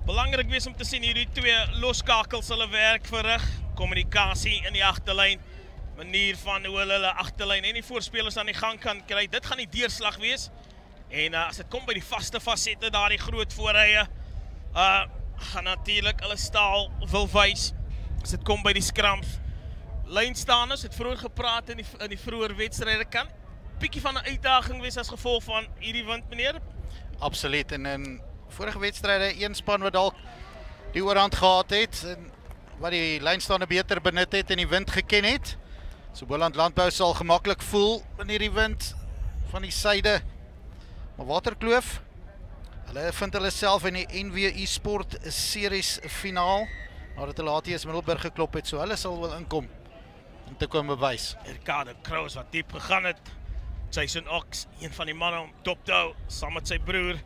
Belangrik wees om te sien hierdie twee loskakels hulle werk verrig, kommunikasie in die agterlyn, manier van hoe hulle agterlyn en die voorspelers aan die gang kan kry. Dit gaan die deurslag wees. En as dit kom by die vaste fasette, daar die groot voorrye, gaan natuurlik hulle staal wil wys. As dit kom by die scrums, lynstaanders het vroeër gepraat in die vroeër wedstryde, kan bietjie van 'n uitdaging wees as gevolg van hierdie wind, meneer? Absoluut, en in vorige wedstryde een span wat dalk die oorhand gehad het en wat die lynstaande beter benut het en die wind geken het. So Boland Landbou sal gemaklik voel in hierdie wind van die suide. Maar Waterkloof, hulle vind hulle self in die NWI Sport Series finaal, nadat hulle ATS Middelburg geklop het, so hulle sal wel inkom om te kom bewys. Ricardo Kraus wat diep gegaan het. Jason Ox, een van die manne om top te hou, saam met sy broer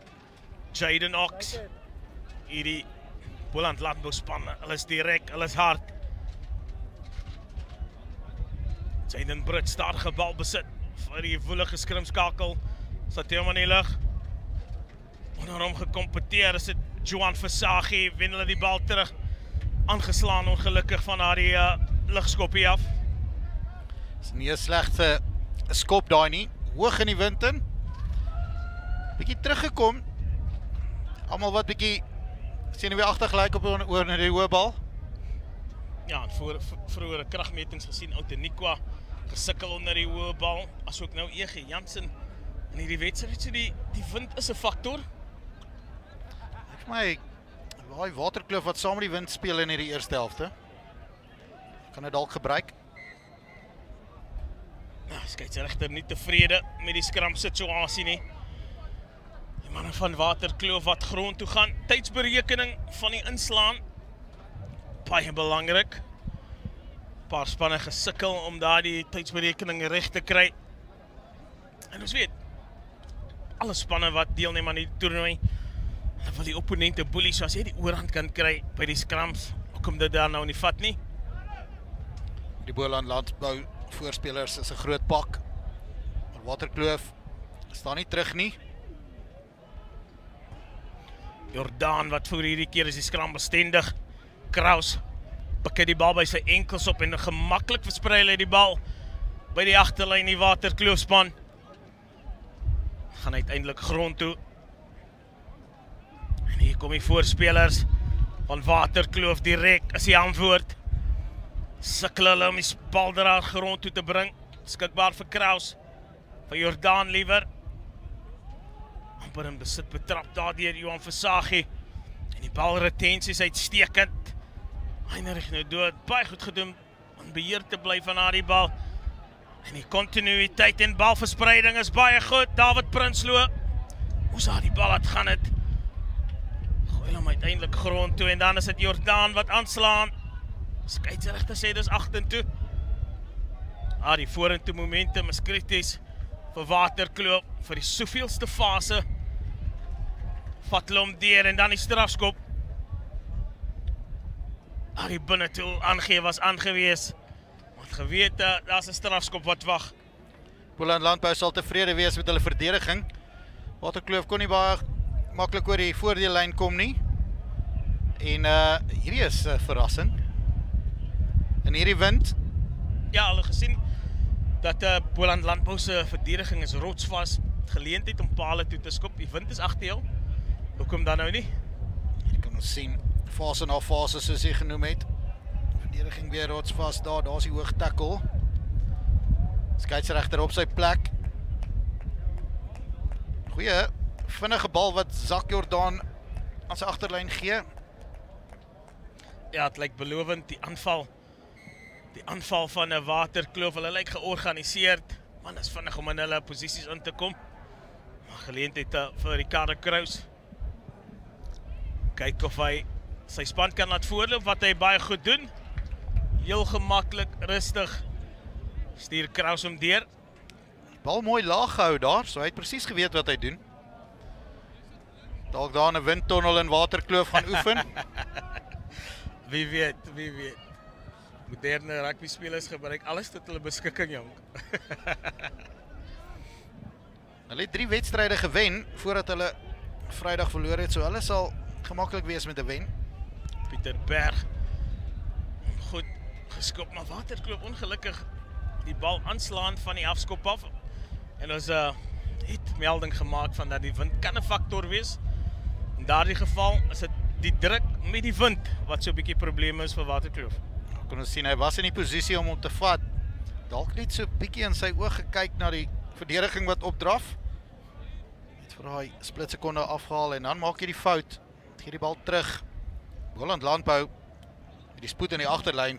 Jaden Ox. Hierdie Boland Landbou span, hulle is direk, hulle is hard. Jaden Brut stadige bal besit vir die woelige skrimskakel. Sit helemaal in die lug. Onder hom gekompeteer is dit Johan Versaghi, wen hulle die bal terug. Aangeslaan ongelukkig van haar die lugskopie af. Is nie 'n slegte skop daai nie, hoog in die wind in. Bietjie teruggekom. Almal wat bietjie senuweeagtig lyk op oor na die hoë bal. Ja, en vroeëre kragmetings gesien, Outeniqua gesukkel onder die hoë bal, asook nou EG Jansen in hierdie wedstryd. So die wind is 'n faktor. Vir my, daai Waterkloof wat saam met die wind speel in hierdie eerste helfte, kan dit dalk gebruik. Ja, skeieregter nie tevrede met die skram situasie nie. Die manne van Waterkloof wat grond toe gaan. Tydsberekening van die inslaan, baie belangrik. Paar spanne gesukkel om daar die tydsberekening reg te kry. En ons weet, alle spanne wat deelneem aan die toernooi, hulle wil die opponente boelie, so as jy die oorhand kan kry by die skrams, hoekom dit daar nou nie vat nie. Die Boland Landbou voorspelers is 'n groot pak. Maar Waterkloof staan nie terug nie. Jordaan wat voor hierdie keer is die skram bestendig. Kraus pik die bal by sy enkels op en gemaklik versprei hulle die bal by die agterlyn die Waterkloofspan. Gaan uiteindelik grond toe. En hier kom die voorspelers van Waterkloof direk as die antwoord. Sukkel hulle om die bal daar grond toe te bring. Skikbaar vir Kraus. Vir Jordaan liewer. Amper in besit betrap daar deur Johan Versaghi. En die balretensie is uitstekend. Heinrich nou dood, baie goed gedoen om beheer te bly van haar die bal. En die continuïteit en balverspreiding is baie goed. David Prinsloo, hoe sal die bal laat gaan het? Gooi hom uiteindelik grond toe en dan is dit Jordaan wat aanslaan. Skeieregter sê dis 8 toe. Die vorentoe momentum is krities vir Waterkloof vir die soveelste fase. Vat hulle hom deur en dan die strafskop. Die binnetoe aangee was aangewees. Want geweet, daar's 'n strafskop wat wag. Boland Landbou sal tevrede wees met hulle verdediging. Waterkloof kon nie baie maklik oor die voordeellyn kom nie. En hierdie is verrassing. En hierdie wind, Ja, hulle gesien dat Boland Landbou se verdediging is rotsvas. Geleentheid om pale toe te skop. Die wind is agter jou. Hoekom dan nou nie? jy kan ons sien, fase na fase soos jy genoem het. Verdediging weer rotsvas daar, daar's die hoog tackle. Skeieregter op sy plek. Goeie, vinnige bal wat Zak Jordaan aan sy agterlyn gee. Ja, het lyk belovend, die aanval van 'n Waterkloof, hulle lyk georganiseerd. Man, is vinnig om in hulle posisies in te kom. Maar geleentheid vir Ricardo Kraus. Kyk of hy sy span kan laat voorloop, wat hy baie goed doen. Heel gemaklik, rustig. Stuur Kraus hom deur. Bal mooi laag gehou daar, so hy het presies geweet wat hy doen. Dalk daar in 'n windtunnel in Waterkloof gaan oefen. Wie weet. Moderne rugby spelers gebruik alles tot hulle beskikking, jong. Hulle het 3 wedstryde gewen voordat hulle Vrydag verloor het, so hulle sal gemaklik wees met 'n wen. Pieter Berg. Goed geskop, maar Waterkloof ongelukkig die bal aanslaan van die afskop af. En ons het melding gemaak van dat die wind kan 'n faktor wees. In daardie geval is dit die druk met die wind wat so 'n bietjie probleem is vir Waterkloof. Kon ons sien, hy was in die posisie om hom te vat. Dalk net so 'n bietjie in sy oog gekyk na die verdediging wat opdraf. Het vir daai split sekonde afgehaal en dan maak jy die fout. Gee die bal terug. Boland Landbou met die spoed in die agterlyn.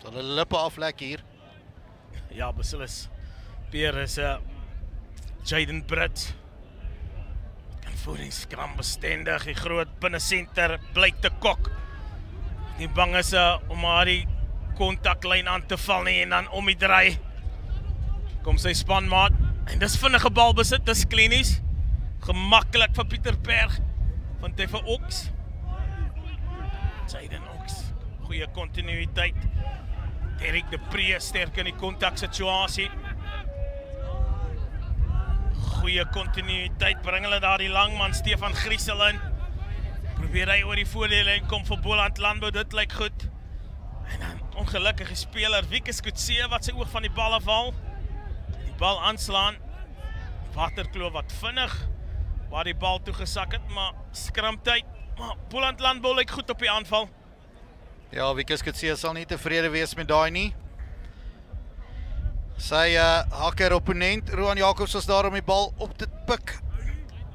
Sal hulle lippe aflek hier. Ja, beslis. Peer is Jaden Brits. Kan voedingsskram bestendig, die groot binnensenter blyk te kok. Nie bang is om haar die kontaklyn aan te val nie en dan om die draai. Kom sy spanmaat en dis vinnige balbesit, dis klinies. Gemaklik vir Pieter Berg van hy vir Oks. Jaden Oks, goeie kontinuïteit. Derek de Pre sterk in die kontaksituasie. Goeie kontinuïteit, bring hulle daar die langman Stefan Griesel in. Probeer hy oor die voordeellyn kom vir Boland Landbou, dit lyk goed. En dan ongelukkige speler Wieke Skutse wat sy oog van die bal afhaal. Die bal aanslaan. Waterkloof wat vinnig waar die bal toegesak het, maar skramtyd. Maar Boland Landbou lyk goed op die aanval. Ja, Wieke Skutse sal nie tevrede wees met daai nie. Sy hakker opponent, Roan Jacobs, was daar om die bal op te pik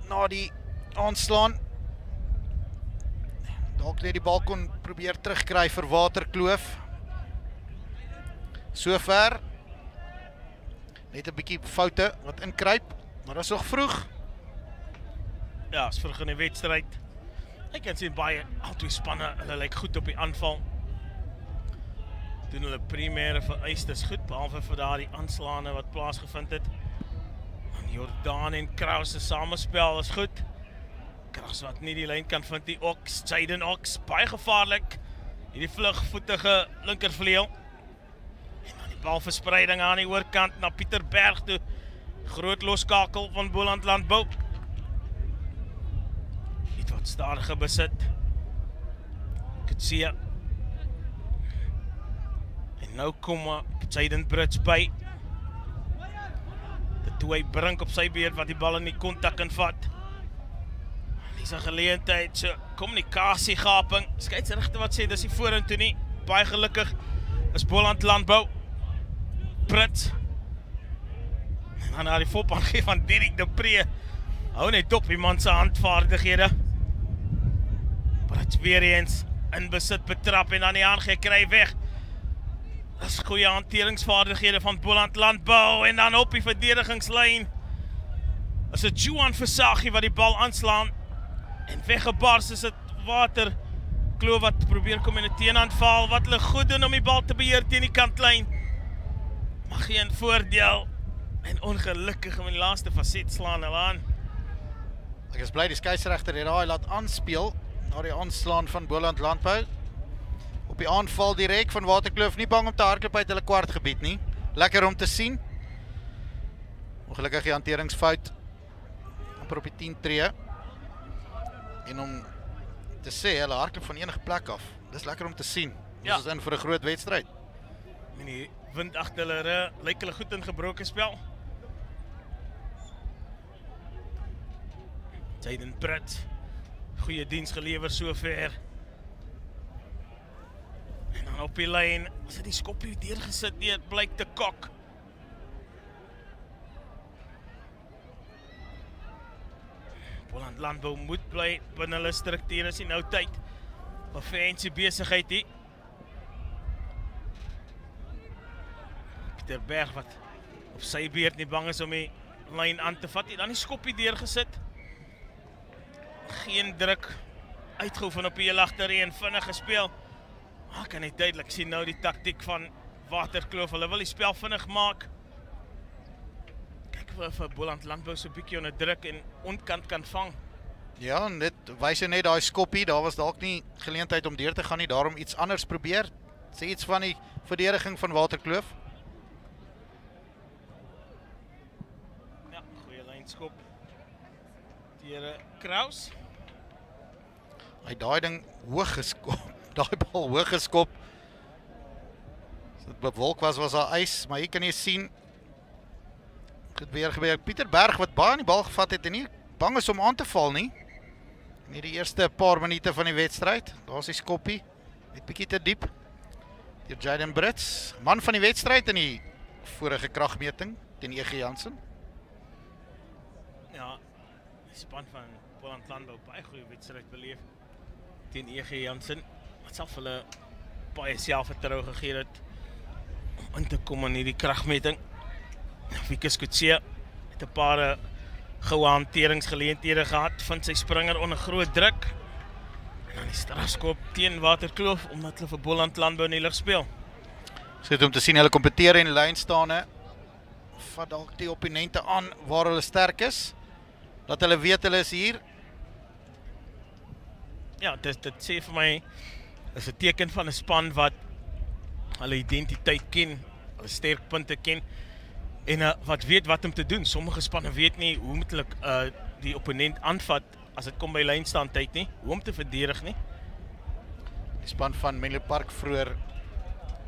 na die aanslaan. Dalk net die bal kon probeer terugkry vir Waterkloof. Sover. Net 'n bietjie foute wat inkruip, maar dat is nog vroeg. Ja, is vroeg in die wedstryd. Ek kan sien baie albei spanne, hulle lyk goed op die aanval. Doen hulle primêre vereistes goed, behalwe vir daardie aanslaane wat plaasgevind het. En Jordaan en Kraus se samespel is goed. Kraus wat nie die lyn kan vind, die Oks, Jaden Oks, baie gevaarlik. Hierdie vlugvoetige linkervleuel. En dan die balverspreiding aan die oorkant na Pieter Berg toe. Groot loskakel van Boland Landbou. Iets wat stadige besit. Kutsia. En nou kom Jaden Brits by. De twee brink op sy beurt wat die bal in die kontak kan vat. Dis 'n geleentheid, so kommunikasiegaping. Skeiedsregter wat sê dis nie vorentoe nie. Baie gelukkig is Boland Landbou. Brits. En dan na die voorpan gee van Derek de Pre. Hou net op die man se handvaardighede. Brits weer eens in besit betrap en dan die aangee kry weg. Dis goeie hanteringsvaardighede van Boland Landbou en dan op die verdedigingslyn. Is dit Juan Versaghi wat die bal aanslaan en weggebars is dit Waterkloof wat probeer kom in 'n teenaanval wat hulle goed doen om die bal te beheer teen die kantlyn. Maar geen voordeel en ongelukkig in die laaste faset slaan hulle aan. Ek is bly die skeiedsregter het daai laat aanspeel na die aanslaan van Boland Landbou. Op die aanval direk van Waterkloof, nie bang om te hardloop uit hulle kwartgebied nie. Lekker om te sien. Ongelukkig die hanteringsfout amper op die 10 tree. En om te sê, hulle hardloop van enige plek af. Dis lekker om te sien. Ja. Ons is in vir 'n groot wedstryd. En die wind agter hulle lyk hulle goed in gebroke spel. Jaden Brits, goeie diens gelewer sover. En dan op die lyn, as dit die skoppie deurgesit het, blyk te kok. Boland Landbou moet bly binne hulle strukture, is nie nou tyd vir fancy besigheid nie. Pieter Berg wat op sy beurt nie bang is om die lyn aan te vat nie, dan die skoppie deurgesit. Geen druk uitgeoefen op die heel agtereen, vinnig gespeel. Maar kan net duidelik sien nou die taktiek van Waterkloof. Hulle wil die spel vinnig maak. Kyk vir Boland Landbou so 'n bietjie onder druk en ontkant kan vang. Ja, net wys net daai skoppie, daar was dalk nie geleentheid om deur te gaan nie, daarom iets anders probeer. Sê iets van die verdediging van Waterkloof. Ja, goeie lynskop. Deur Kraus. Hy daai ding hoog geskop. Daai bal hoog geskop. As dit bewolk was daar ys, maar hier kan jy sien dit weer gebeur. Pieter Berg wat baie aan die bal gevat het en nie bang is om aan te val nie. In die eerste paar minute van die wedstryd. Daar's die skoppie. Net bietjie te diep. Deur Jaden Brits, man van die wedstryd in die vorige kragmeting teen EG Jansen. Ja, die span van Boland Landbou baie goeie wedstryd beleef teen EG Jansen. Wat self hulle baie selfvertroue gegee het om in te kom in hierdie kragmeting. Wieke Skutse het 'n paar goue hanteringsgeleenthede gehad, vind sy springer onder groot druk. En dan die strafskop teen Waterkloof omdat hulle vir Boland Landbou in die lig speel. Sit om te sien hulle kompeteer en lynstane. Vat dalk die opponente aan waar hulle sterk is. Dat hulle weet hulle is hier. Ja, dit sê vir my is 'n teken van 'n span wat hulle identiteit ken, hulle sterkpunte ken en wat weet wat om te doen. Sommige spanne weet nie hoe moet hulle die opponent aanvat as dit kom by lynstaan tyd nie, hoe om te verdedig nie. Die span van Menlo Park vroeër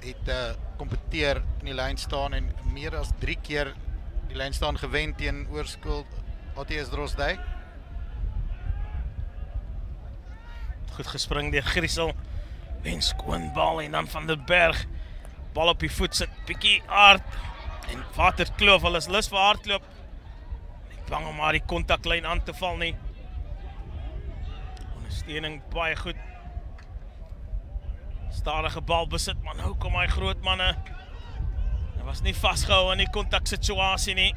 het kompeteer in die lynstaan en meer as 3 keer die lynstaan gewen teen Oorskuld ATS Drosdijk. Goed gespring deur Griesel. En skoon bal en dan van der Berg. Bal op die voet sit, bietjie hard. En Waterkloof, hulle is lus vir hardloop. Nie bang om maar die kontaklyn aan te val nie. Ondersteuning baie goed. Stadige bal besit, maar nou kom hy groot manne. Hy was nie vasgehou in die kontaksituasie nie.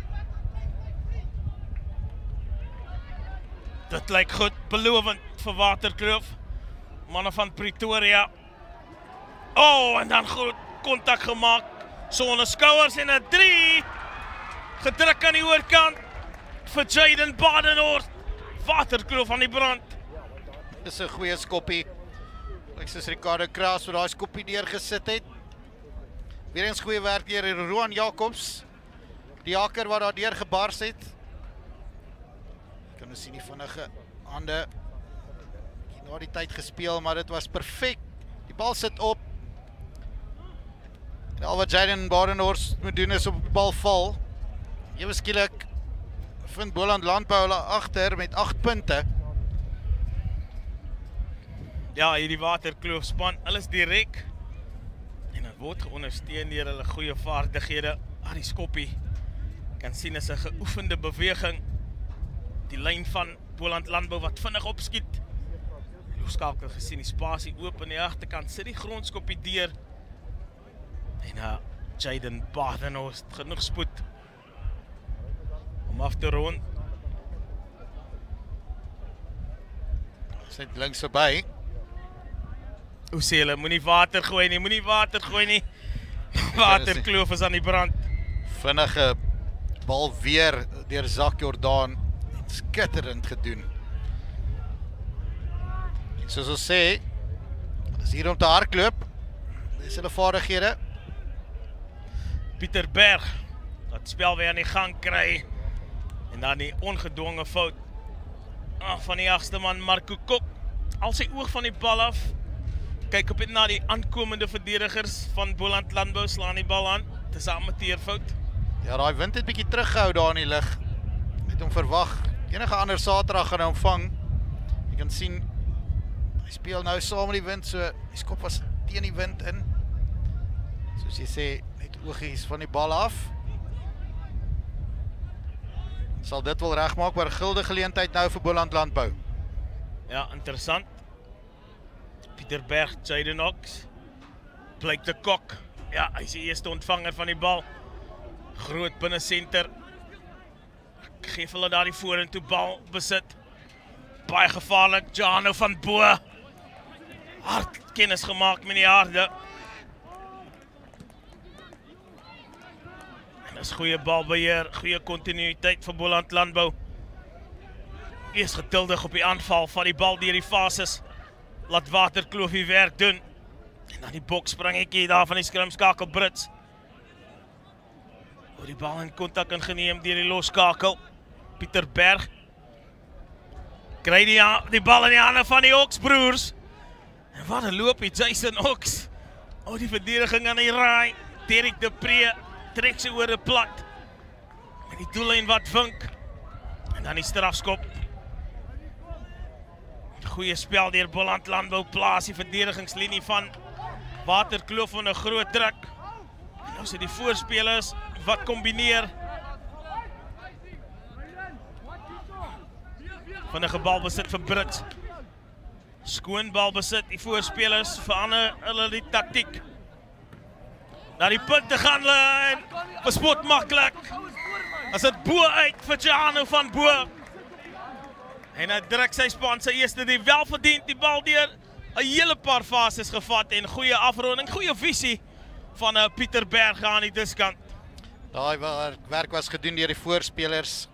Dit lyk goed, belovend vir Waterkloof. Manne van Pretoria. En dan goed kontak gemaak. So onder skouers en 'n 3. Gedruk aan die oorkant vir Jaden Badenhorst. Waterkloof aan die brand. Dis 'n goeie skoppie. Ek soos Ricardo Kraus wat daai skoppie neergesit het. Weer eens goeie werk deur Roan Jacobs. Die haker wat daar deur gebars het. Kan ons sien die vinnige hande. Na die tyd gespeel, maar dit was perfek. Die bal sit op. En al wat Jaden Badenhorst moet doen is op die bal val. Ewe skielik vind Boland Landbou hulle agter met 8 punte. Ja, hierdie Waterkloof span, hulle is direk. En dit word geondersteun deur hulle goeie vaardighede. Die skoppie kan sien is 'n geoefende beweging. Die lyn van Boland Landbou wat vinnig opskiet. Skakel gesien die spasie oop aan die agterkant, sit die grondskoppie deur. En Jaden Badenhorst genoeg spoed om af te rond. Sit links verby. Hoe sê hulle, moenie water gooi nie. Waterkloof is aan die brand. Vinnige bal weer deur Zak Jordaan. Skitterend gedoen. Soos ons sê, is hier om te hardloop. Dis hulle vaardighede. Pieter Berg, dat spel weer aan die gang kry. En dan die ongedwonge fout van die agste man Marco Kok. Al sy oog van die bal af. Kyk op na die aankomende verdedigers van Boland Landbou, slaan die bal aan. Dit is 'n amateurfout. Ja, daai wind het bietjie teruggehou daar in die lug. Het hom verwag. Enige ander Saterdag gaan hy hom vang. Jy kan sien hy speel nou saam met die wind, so die skop was teen die wind in. Soos jy sê, net oogies van die bal af. Sal dit wel regmaak, maar gulde geleentheid nou vir Boland Landbou. Ja, interessant. Pieter Berg, Jaden Ox, Blake de Kok. Ja, hy is die eerste ontvanger van die bal. Groot binne senter. Geef hulle daar die vorentoe bal besit. Baie gevaarlik, Jano van Bo. Hard kennis gemaak met die harde. En dis goeie balbeheer, goeie kontinuïteit vir Boland Landbou. Eers geduldig op die aanval van die bal deur die fases. Laat Waterkloof die werk doen. En dan die bokspringetjie daar van die skrimskakel Brits. Oor die bal in kontak ingeneem deur die losskakel. Pieter Berg. Kry die bal in die hande van die Oks broers. En wat 'n loopie, Jason Oks. Die verdediging aan die raai. Derek de Pre trek sy oor 'n plat. Met die doellyn wat vink. En dan die strafskop. Goeie spel deur Boland Landbou, plaas die verdedigingslinie van Waterkloof van 'n groot druk. En nou sit die voorspelers wat kombineer. Vinnige balbesit vir Brits. Skoon balbesit, die voorspelers verander hulle die taktiek. Na die punte gaan hulle en bespot maklik. As dit bo uit vir Jano van Bo. En hy druk sy span sy eerste die welverdiend die bal deur 'n hele paar fases gevat en goeie afronding, goeie visie van Pieter Berge aan die diskant. Daai werk was gedoen deur die voorspelers.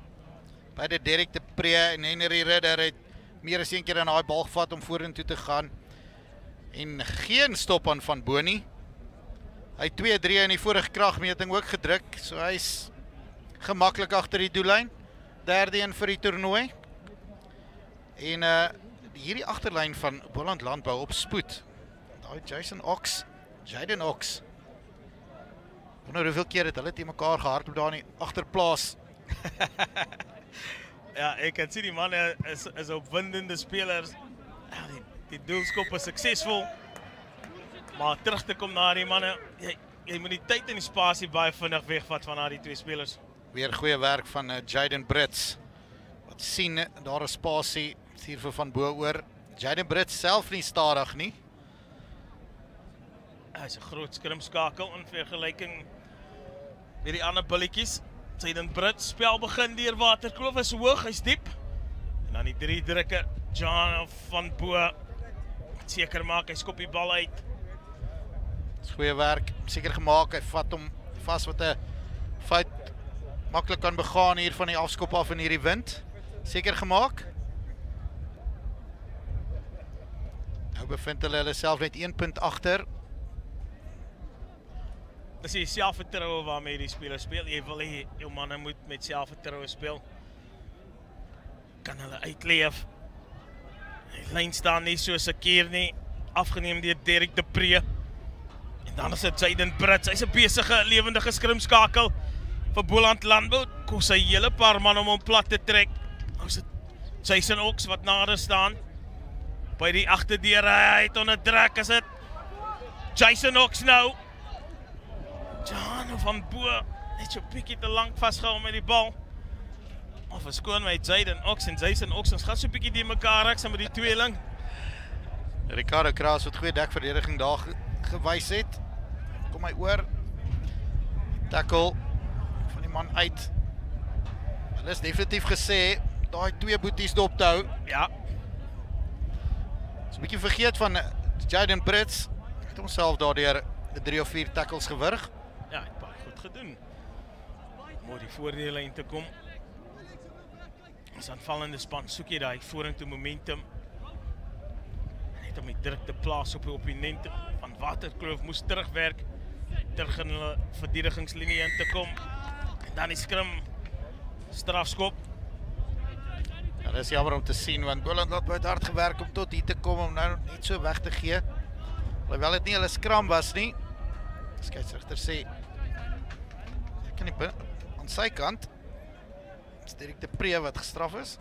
Beide Derek de Pre en Henry Ridder het meer as een keer aan daai bal gevat om vorentoe te gaan. En geen stop aan Van Bonie. Hy 2-3 in die vorige kragmeting ook gedruk, so hy's gemaklik agter die doellyn. Derde een vir die toernooi. En hierdie agterlyn van Boland Landbou op spoed. Daai Jason Oks, Jaden Oks. Wonder hoeveel keer het hulle teen mekaar gehardloop daar in die agterplaas. Ja, ek kan sien die manne is opwindende spelers. Die doelskop is suksesvol. Maar terug te kom na die manne, jy moet die tyd en die spasie baie vinnig wegvat van die twee spelers. Weer goeie werk van Jaden Brits. Wat sien, daar is spasie, hier vir Van Bo oor. Jaden Brits self nie stadig nie. Hy is 'n groot skrimskakel in vergelyking met die ander billetjies. Jaden Brits spel begin deur Waterkloof is hoog, hy's diep. En dan die 3 drukke, John van Bo. Seker maak hy skop die bal uit. Dis goeie werk, seker gemaak, hy vat hom vas wat 'n fout maklik kan begaan hier van die afskop af in hierdie wind. Seker gemaak. Nou bevind hulle self net 1 punt agter. Dis die selfvertroue waarmee die spelers speel. Jy wil hê jou manne moet met selfvertroue speel. Kan hulle uitleef. Die lyn staan nie so seker nie. Afgeneem deur Derek de Pre. En dan is dit Jaden Brits. Hy's 'n besige, lewendige skrimskakel vir Boland Landbou. Kos hy hele paar man om hom plat te trek. Nou is dit Jason Oks wat nader staan. By die agterdeur, hy het onder druk, is dit Jason Oks nou. Jano van Bo, net so bietjie te lank vasgehou met die bal. Of verskoon my, Jaden Oks en Jason Oks, ons gaan so bietjie die mekaar raak saam met die tweeling. Ricardo Kraus wat goeie dekverdediging daar gewys het. Kom hy oor. Tackle van die man uit. Hulle is definitief gesê, daai 2 boeties dop te hou. Ja. So 'n bietjie vergeet van Jaden Brits. Het homself daardeur 3 of 4 tackles gewurg. Ja, het baie goed gedoen. Mooi die voordele te kom. As aanvallende span soek jy daai vorentoe momentum. Net om die druk te plaas op die opponente. Van Waterkloof moes terugwerk. Terug in hulle verdedigingslinie in te kom. En dan die skrim strafskop. Ja, dit is jammer om te sien, want Boland Landbou het hard gewerk om tot hier te kom, om nou net so weg te gee. Alhoewel het nie hulle skram was nie. Die skeieregter sê, ek kan nie aan sy kant, is Derek de Pre wat gestraf is.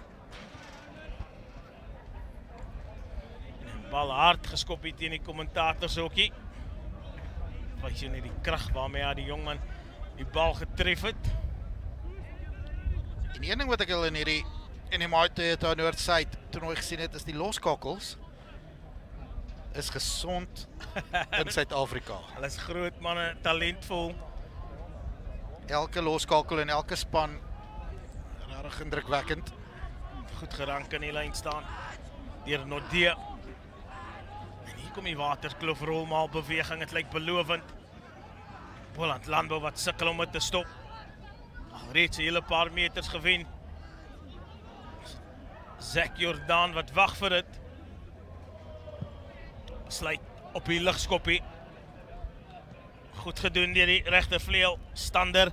Bal hard geskop hier teen die kommentatorshokkie. Wys jy net die krag waarmee die jongman die bal getref het. En een ding wat ek al in die Toyota Noord-Suid toernooi gesien het, is die loskakels is gesond in Suid-Afrika. Hulle is groot manne, talentvol. Elke loskakel en elke span regtig indrukwekkend. Goed gerank in die lyn staan deur Nodee. En hier kom die Waterkloof rolmaal beweging, het lyk belovend. Boland Landbou wat sukkel om dit te stop. Alreeds 'n hele paar meters gewen. Zak Jordan wat wag vir dit. Sluit op die ligskoppie. Goed gedoen deur die regtervleuel, Stander.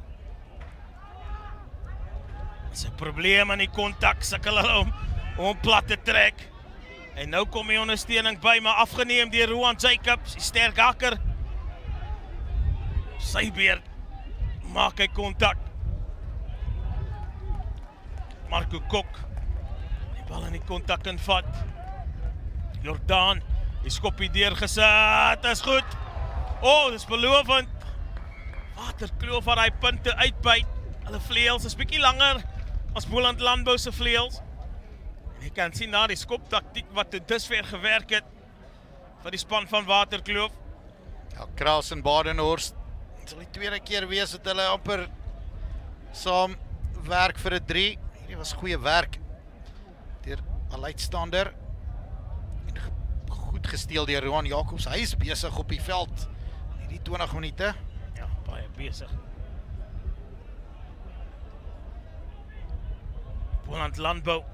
Dis 'n probleem aan die kontak, sukkel hulle om om plat te trek. En nou kom die ondersteuning by, maar afgeneem deur Rowan Jacobs, die sterk hakker. Sy beurt maak hy kontak. Marco Kok, die bal in die kontak invat. Jordaan, die skoppie deurgesit, is goed. Dis belovend. Waterkloof waar hy punte uitbyt. Hulle vleuels is bietjie langer as Boland Landbou se vleuels. En jy kan sien na die skoptaktiek wat tot dusver gewerk het vir die span van Waterkloof. Ja, Kraus en Badenhorst, het sal die tweede keer wees dat hulle amper saam werk vir 'n 3. Hierdie was goeie werk deur 'n uitstander. En goed gesteel deur Rowan Jacobs. Hy is besig op die veld in hierdie 20 minute. Ja, baie besig. Boland Landbou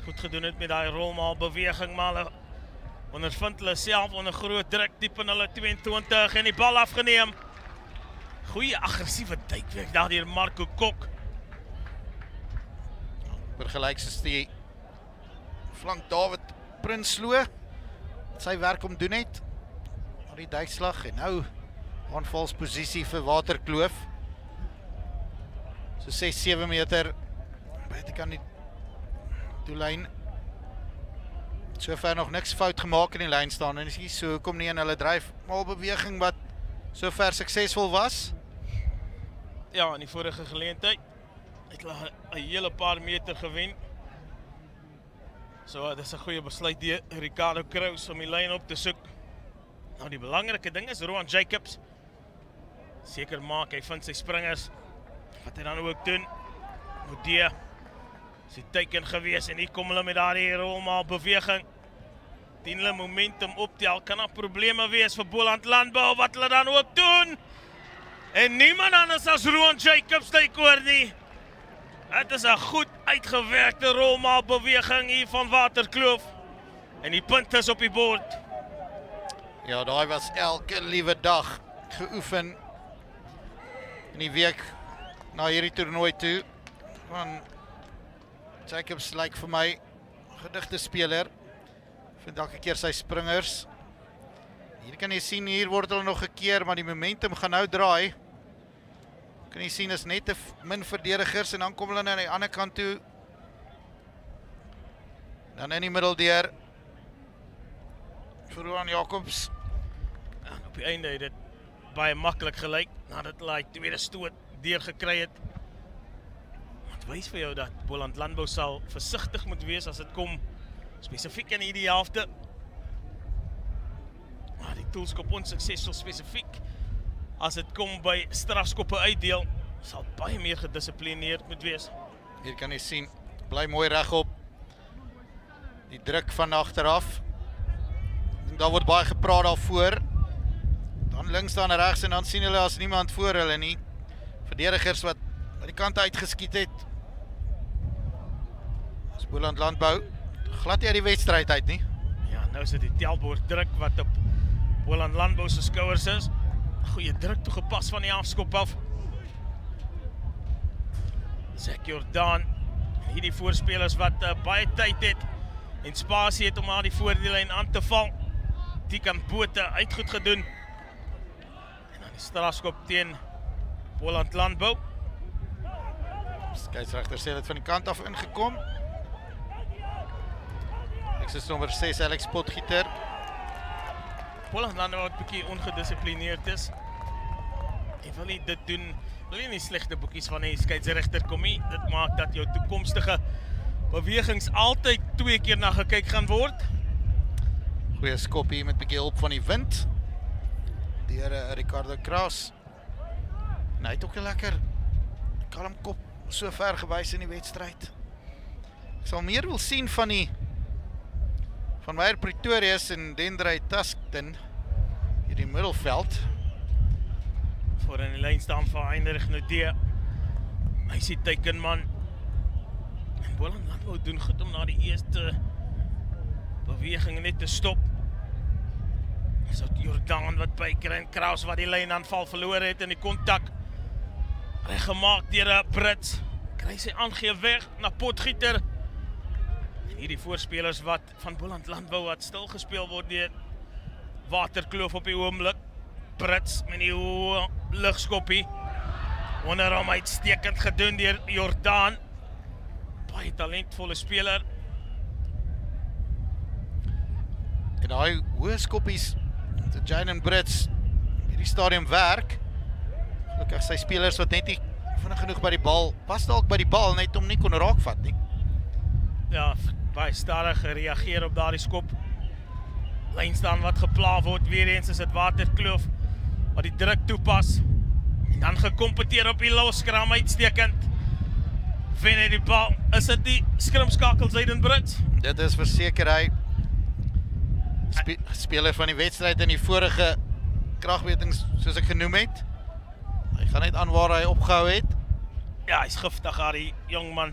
goed gedoen het met daai rolmaal beweging, maar hulle ondervind hulle self onder groot druk diep in hulle 22 en die bal afgeneem. Goeie aggressiewe duikwerk daar deur Marco Kok. Vergelyk soos die flank David Prinsloo, sy werk om doen het, na die duikslag en nou aanvalsposisie vir Waterkloof. So 6-7 meter buitekant die doellyn. Sover nog niks fout gemaak in die lyn staan en is so kom nie in hulle dryf maar beweging wat sover suksesvol was. Ja, in die vorige geleentheid het hulle 'n hele paar meter gewen. So dis 'n goeie besluit deur Ricardo Kraus om die lyn op te soek. Nou die belangrike ding is Rowan Jacobs seker maak hy vind sy springers. Wat hy dan ook doen. Modee is die teiken gewees en hier kom hulle met daardie rolmaal beweging. Dien hulle momentum optel, kan daar probleme wees vir Boland Landbou wat hulle dan ook doen. En niemand anders as Rowan Jacobs teikoor nie. Het is 'n goed uitgewerkte rolmaal beweging hier van Waterkloof. En die punt is op die bord. Ja, daai was elke liewe dag geoefen in die week na hierdie toernooi toe. Want Jacobs lyk vir my gedigte speler. Vind elke keer sy springers. Hier kan jy sien, hier word hulle nog gekeer, maar die momentum gaan nou draai. Kan jy sien, is net te min verdedigers en dan kom hulle na die ander kant toe. Dan in die middel deur vir Rowan Jacobs. En op die einde het dit baie maklik gelyk nadat hulle die tweede stoot deurgekry het. Wat wys vir jou dat Boland Landbou sal versigtig moet wees as dit kom spesifiek in hierdie helfte. Maar die toelskop onsuksesvol spesifiek as dit kom by strafskoppe uitdeel, sal baie meer gedissiplineerd moet wees. Hier kan jy sien, bly mooi regop. Die druk van agteraf. Daar word baie gepraat daarvoor. Dan links dan regs en dan sien hulle as niemand voor hulle nie. Verdedigers wat aan die kant uitgeskiet het. Dis Boland Landbou. Glad nie uit die wedstryd uit nie. Ja, nou is dit die telbord druk wat op Boland Landbou se skouers is. Goeie druk toegepas van die afskop af. Zak Jordaan, hierdie voorspelers wat baie tyd het en spasie het om aan die voordeellyn aan te val. Die kan Botha uitgoed gedoen. En dan die strafskop teen Boland Landbou. Skeieregter sê dit van die kant af ingekom. Ek is nommer 6 Alex Potgieter. Boland Landbou wat bietjie ongedissiplineerd is. Jy wil nie dit doen, wil jy nie slegte boekies van die skeieregter kom nie. Dit maak dat jou toekomstige bewegings altyd 2 keer na gekyk gaan word. Goeie skop hier met bietjie hulp van die wind. Deur Ricardo Kraus. En hy het ook 'n lekker kalm kop so ver gewys in die wedstryd. Ek sal meer wil sien van Meyer Pretorius en Dendrey Tusken hier die middelveld. Voor in die lyn staan vir Heinrich Nodee. Hy sê teikenman. En Boland Landbou doen goed om na die eerste beweging net te stop. Dis ook Jordaan wat bykry en Kraus wat die lynaanval verloor het in die kontak. Hy gemaak deur 'n Brits. Kry sy aangee weg na Potgieter. Hierdie voorspelers wat van Boland Landbou wat stil gespeel word deur Waterkloof op die oomblik. Brits met die hoë lugskoppie. Wonderom uitstekend gedoen deur Jordaan. Baie talentvolle speler. En daai hoë skoppies te Jayden Brits hierdie stadium werk. Gelukkig sy spelers wat net nie vinnig genoeg by die bal, pas dalk by die bal net om nie kon raakvat nie. Ja, baie stadig gereageer op daardie skop. Lyn staan wat gepla word, weer eens is dit Waterkloof wat die druk toepas. En dan gekompeteer op die loskram uitstekend. Wen hy die bal, is dit die skrimskakel Jayden Brits? Dit is verseker hy speler van die wedstryd in die vorige kragmetings soos ek genoem het. Hy gaan net aan waar hy opgehou het. Ja, hy's giftig, die jongman.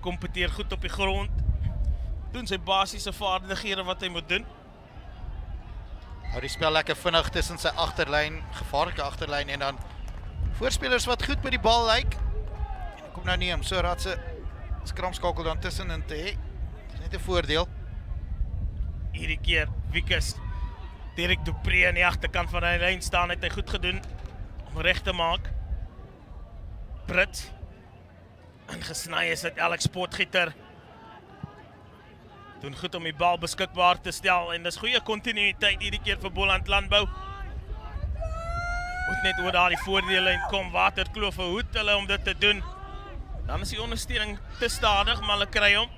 Kompeteer goed op die grond. Doen sy basiese vaardighede wat hy moet doen. Hou die spel lekker vinnig tussen sy agterlyn, gevaarlike agterlyn en dan voorspelers wat goed met die bal lyk. En kom nou neem, so raad se skramskakel dan tussenin te hê. Dis net 'n voordeel. Hierdie keer Wiekes, Derek Dupree aan die agterkant van die lyn staan, het hy goed gedoen om reg te maak. Brits ingesny is dit Alex Potgieter. Doen goed om die bal beskikbaar te stel en dis goeie kontinuïteit hierdie keer vir Boland Landbou. Moet net oor daardie voordeellyn kom, Waterkloof verhoed hulle om dit te doen. Dan is die ondersteuning te stadig, maar hulle kry hom.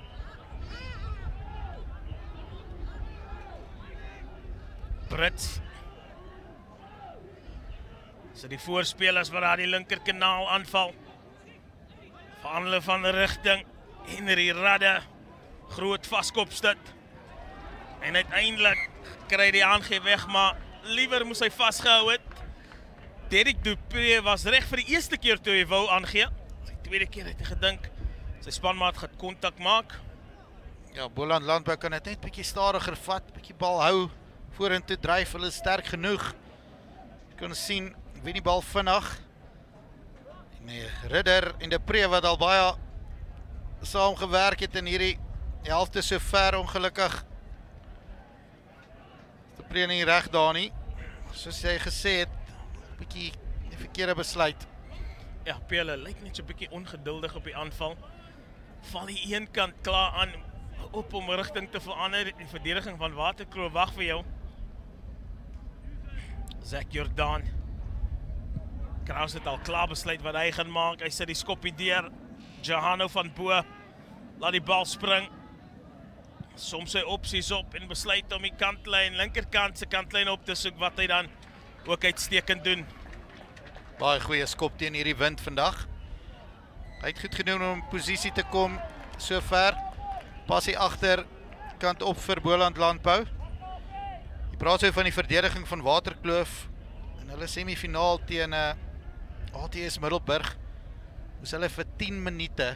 Brits. So die voorspelers wat daar die linkerkanaal aanval. Verander van die rigting. Henry Radde. Groot vaskopstit. En uiteindelik kry die aangee weg, maar liewer moes hy vasgehou het. Derek Dupree was reg vir die eerste keer toe hy wou aangee. Die tweede keer het hy gedink sy spanmaat gaan kontak maak. Ja, Boland Landbou kan dit net bietjie stadiger vat, bietjie bal hou, vorentoe dryf, hulle is sterk genoeg. Jy kan sien, wen die bal vinnig. Nee, Ridder en Dupree wat al baie saam gewerk het in hierdie helfte so ver, ongelukkig. Dupree nie reg daar nie. Soos jy gesê het, bietjie die verkeerde besluit. Ja, Pele lyk net so bietjie ongeduldig op die aanval. Val die een kant klaar aan op om rigting te verander. Die verdediging van Waterkloof wag vir jou. Zak Jordaan. Kraus het al klaar besluit wat hy gaan maak. Hy sit die skoppie deur. Johano van Bo laat die bal spring. Soms sy opsies op en besluit om die kantlyn, linkerkant se kantlyn op te soek wat hy dan ook uitstekend doen. Baie goeie skop teen hierdie wind vandag. Hy het goed gedoen om in posisie te kom so ver. Passie agter kant op vir Boland Landbou. Jy praat so van die verdediging van Waterkloof in hulle semifinaal teen ATS Middelburg. Moes hulle vir 10 minute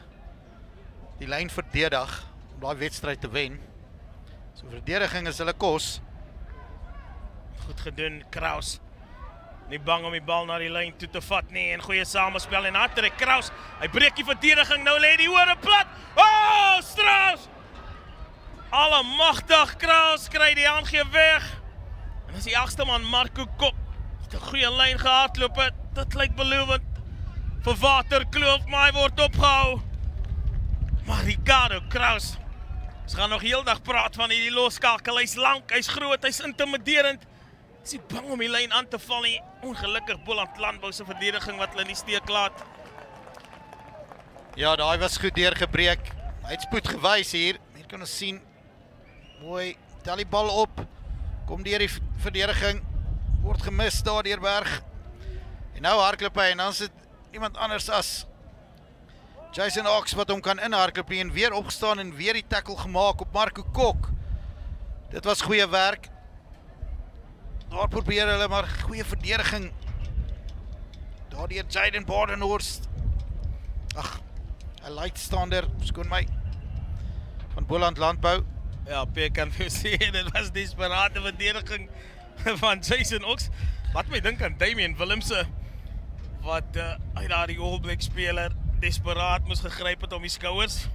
die lyn verdedig om daai wedstryd te wen. So verdediging is hulle kos. Goed gedoen, Kraus. Nie bang om die bal na die lyn toe te vat nie en goeie samespel en hattrick Kraus. Hy breek die verdediging, nou lê die hore plat. Oh, Strauss! Allemagtig, Kraus kry die aangee weg. En as die agste man Marco Kok het 'n goeie lyn gehardloop het. Dit lyk belovend vir Waterkloof, maar hy word opgehou. Maar Ricardo Kraus, ons gaan nog heeldag praat van hierdie loskakel. Hy's lank, hy's groot, hy's intimiderend. Is hy bang om die lyn aan te val nie? Ongelukkig Boland Landbou se verdediging wat hulle in die steek laat. Ja, daai was goed deurgebreek. Hy het spoed gewys hier. Hier kan ons sien. Mooi, tel die bal op. Kom deur die verdediging. Word gemis daar deur Berg. En nou hardloop hy en dan sit iemand anders as Jason Ox wat hom kan inhardloop en weer opgestaan en weer die tackle gemaak op Marco Kok. Dit was goeie werk. Daar probeer hulle maar goeie verdediging. Daar deur Jaden Badenhorst. Ag, 'n lightstander, skoon my, van Boland Landbou. Ja, P kan vir sê, dit was desperate verdediging van Jason Ox. Wat my dink aan Damian Willemse, wat uit daardie All Black speler desperaat moes gegryp het om die skouers.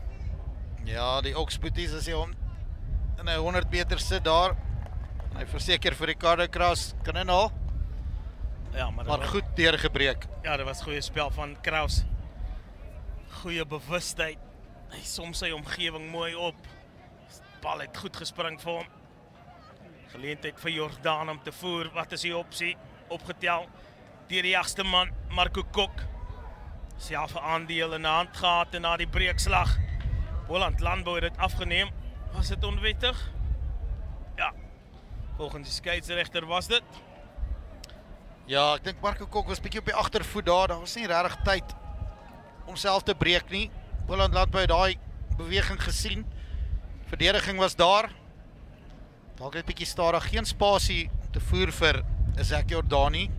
Ja, die Oksboeties as hy hom in 'n 100 meter sit daar. Hy verseker vir Ricardo Kraus kan inhaal. Ja, maar goed deurgebreek. Ja, dit was goeie spel van Kraus. Goeie bewustheid. Hy som sy omgewing mooi op. Die bal het goed gespring vir hom. Geleentheid vir Jordaan om te voer. Wat is die opsie? Opgetel deur die jagste man, Marco Kok. Self 'n aandeel in die hand gehad en na die breekslag. Boland Landbou het dit afgeneem. Was dit onwettig? Ja. Volgens die skeieregter was dit. Ja, ek dink Marco Kok was bietjie op die agtervoet daar. Daar was nie regtig tyd om self te breek nie. Boland Landbou het daai beweging gesien. Verdediging was daar. Dalk net bietjie stadig, geen spasie om te voer vir Zak Jordani.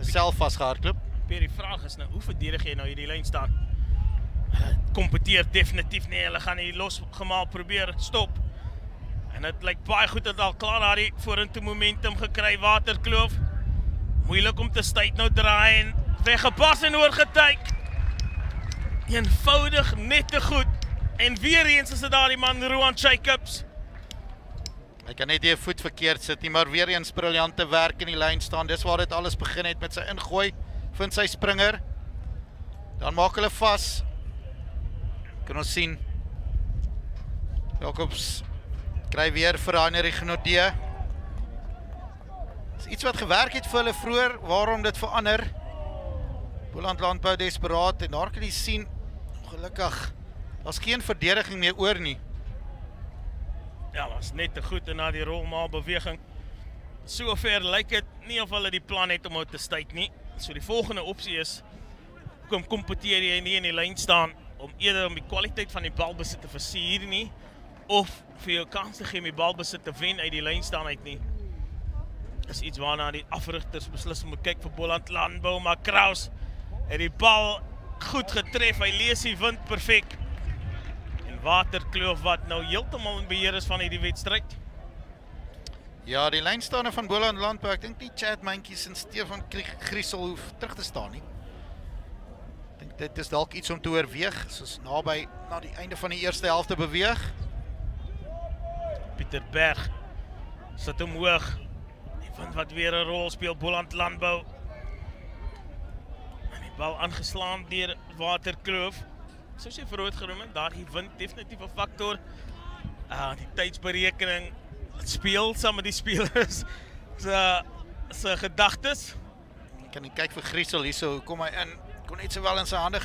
Self vasgehardloop. Die vraag is nou, hoe verdedig jy nou hierdie lyn staan? Hulle kompeteer definitief nie, hulle gaan die losgemaal probeer stop. En dit lyk baie goed dat al klaar daar die vorentoe momentum gekry, Waterkloof. Moeilik om te stuit nou draai en weggepas en oorgetyk. Eenvoudig net te goed. En weer eens is dit daar die man Rowan Jacobs. Hy kan net die voet verkeerd sit nie, maar weer eens briljante werk in die lyn staan. Dis waar dit alles begin het met sy ingooi. Vind sy springer. Dan maak hulle vas. Kan ons sien. Jacobs kry weer vir Heinrich Nodé. Dis iets wat gewerk het vir hulle vroeër, waarom dit verander. Boland Landbou desperaat en daar kan jy sien, ongelukkig, daar's geen verdediging meer oor nie. Ja, was net te goed en na die rolmaal beweging. So ver lyk dit nie of hulle die plan het om uit te stuit nie. So die volgende opsie is, kom kompeteer jy nie in die lyn staan om eerder om die kwaliteit van die balbesit te versier nie, of vir jou kans te gee om die balbesit te wen uit die lyn staan uit nie. Is iets waarna die afrigters beslis moet kyk vir Boland Landbou, maar Kraus het die bal goed getref, hy lees die wind perfek. En Waterkloof wat nou heeltemal in beheer is van hierdie wedstryd. Ja, die lynstaande van Boland Landbou, ek dink die Chad Mankies en Stefan Griesel hoef terug te staan nie. Ek dink dit is dalk iets om te oorweeg, soos naby na die einde van die eerste helfte beweeg. Pieter Berg sit hom hoog. Die wind wat weer 'n rol speel, Boland Landbou. En die bal aangeslaan deur Waterkloof. Soos jy vooruit genoem het, daar die wind definitief 'n faktor. Die tydsberekening speel saam met die spelers se gedagtes. Ek kan nie kyk vir Griesel hierso, hoe kom hy in? Kon net sowel in sy hande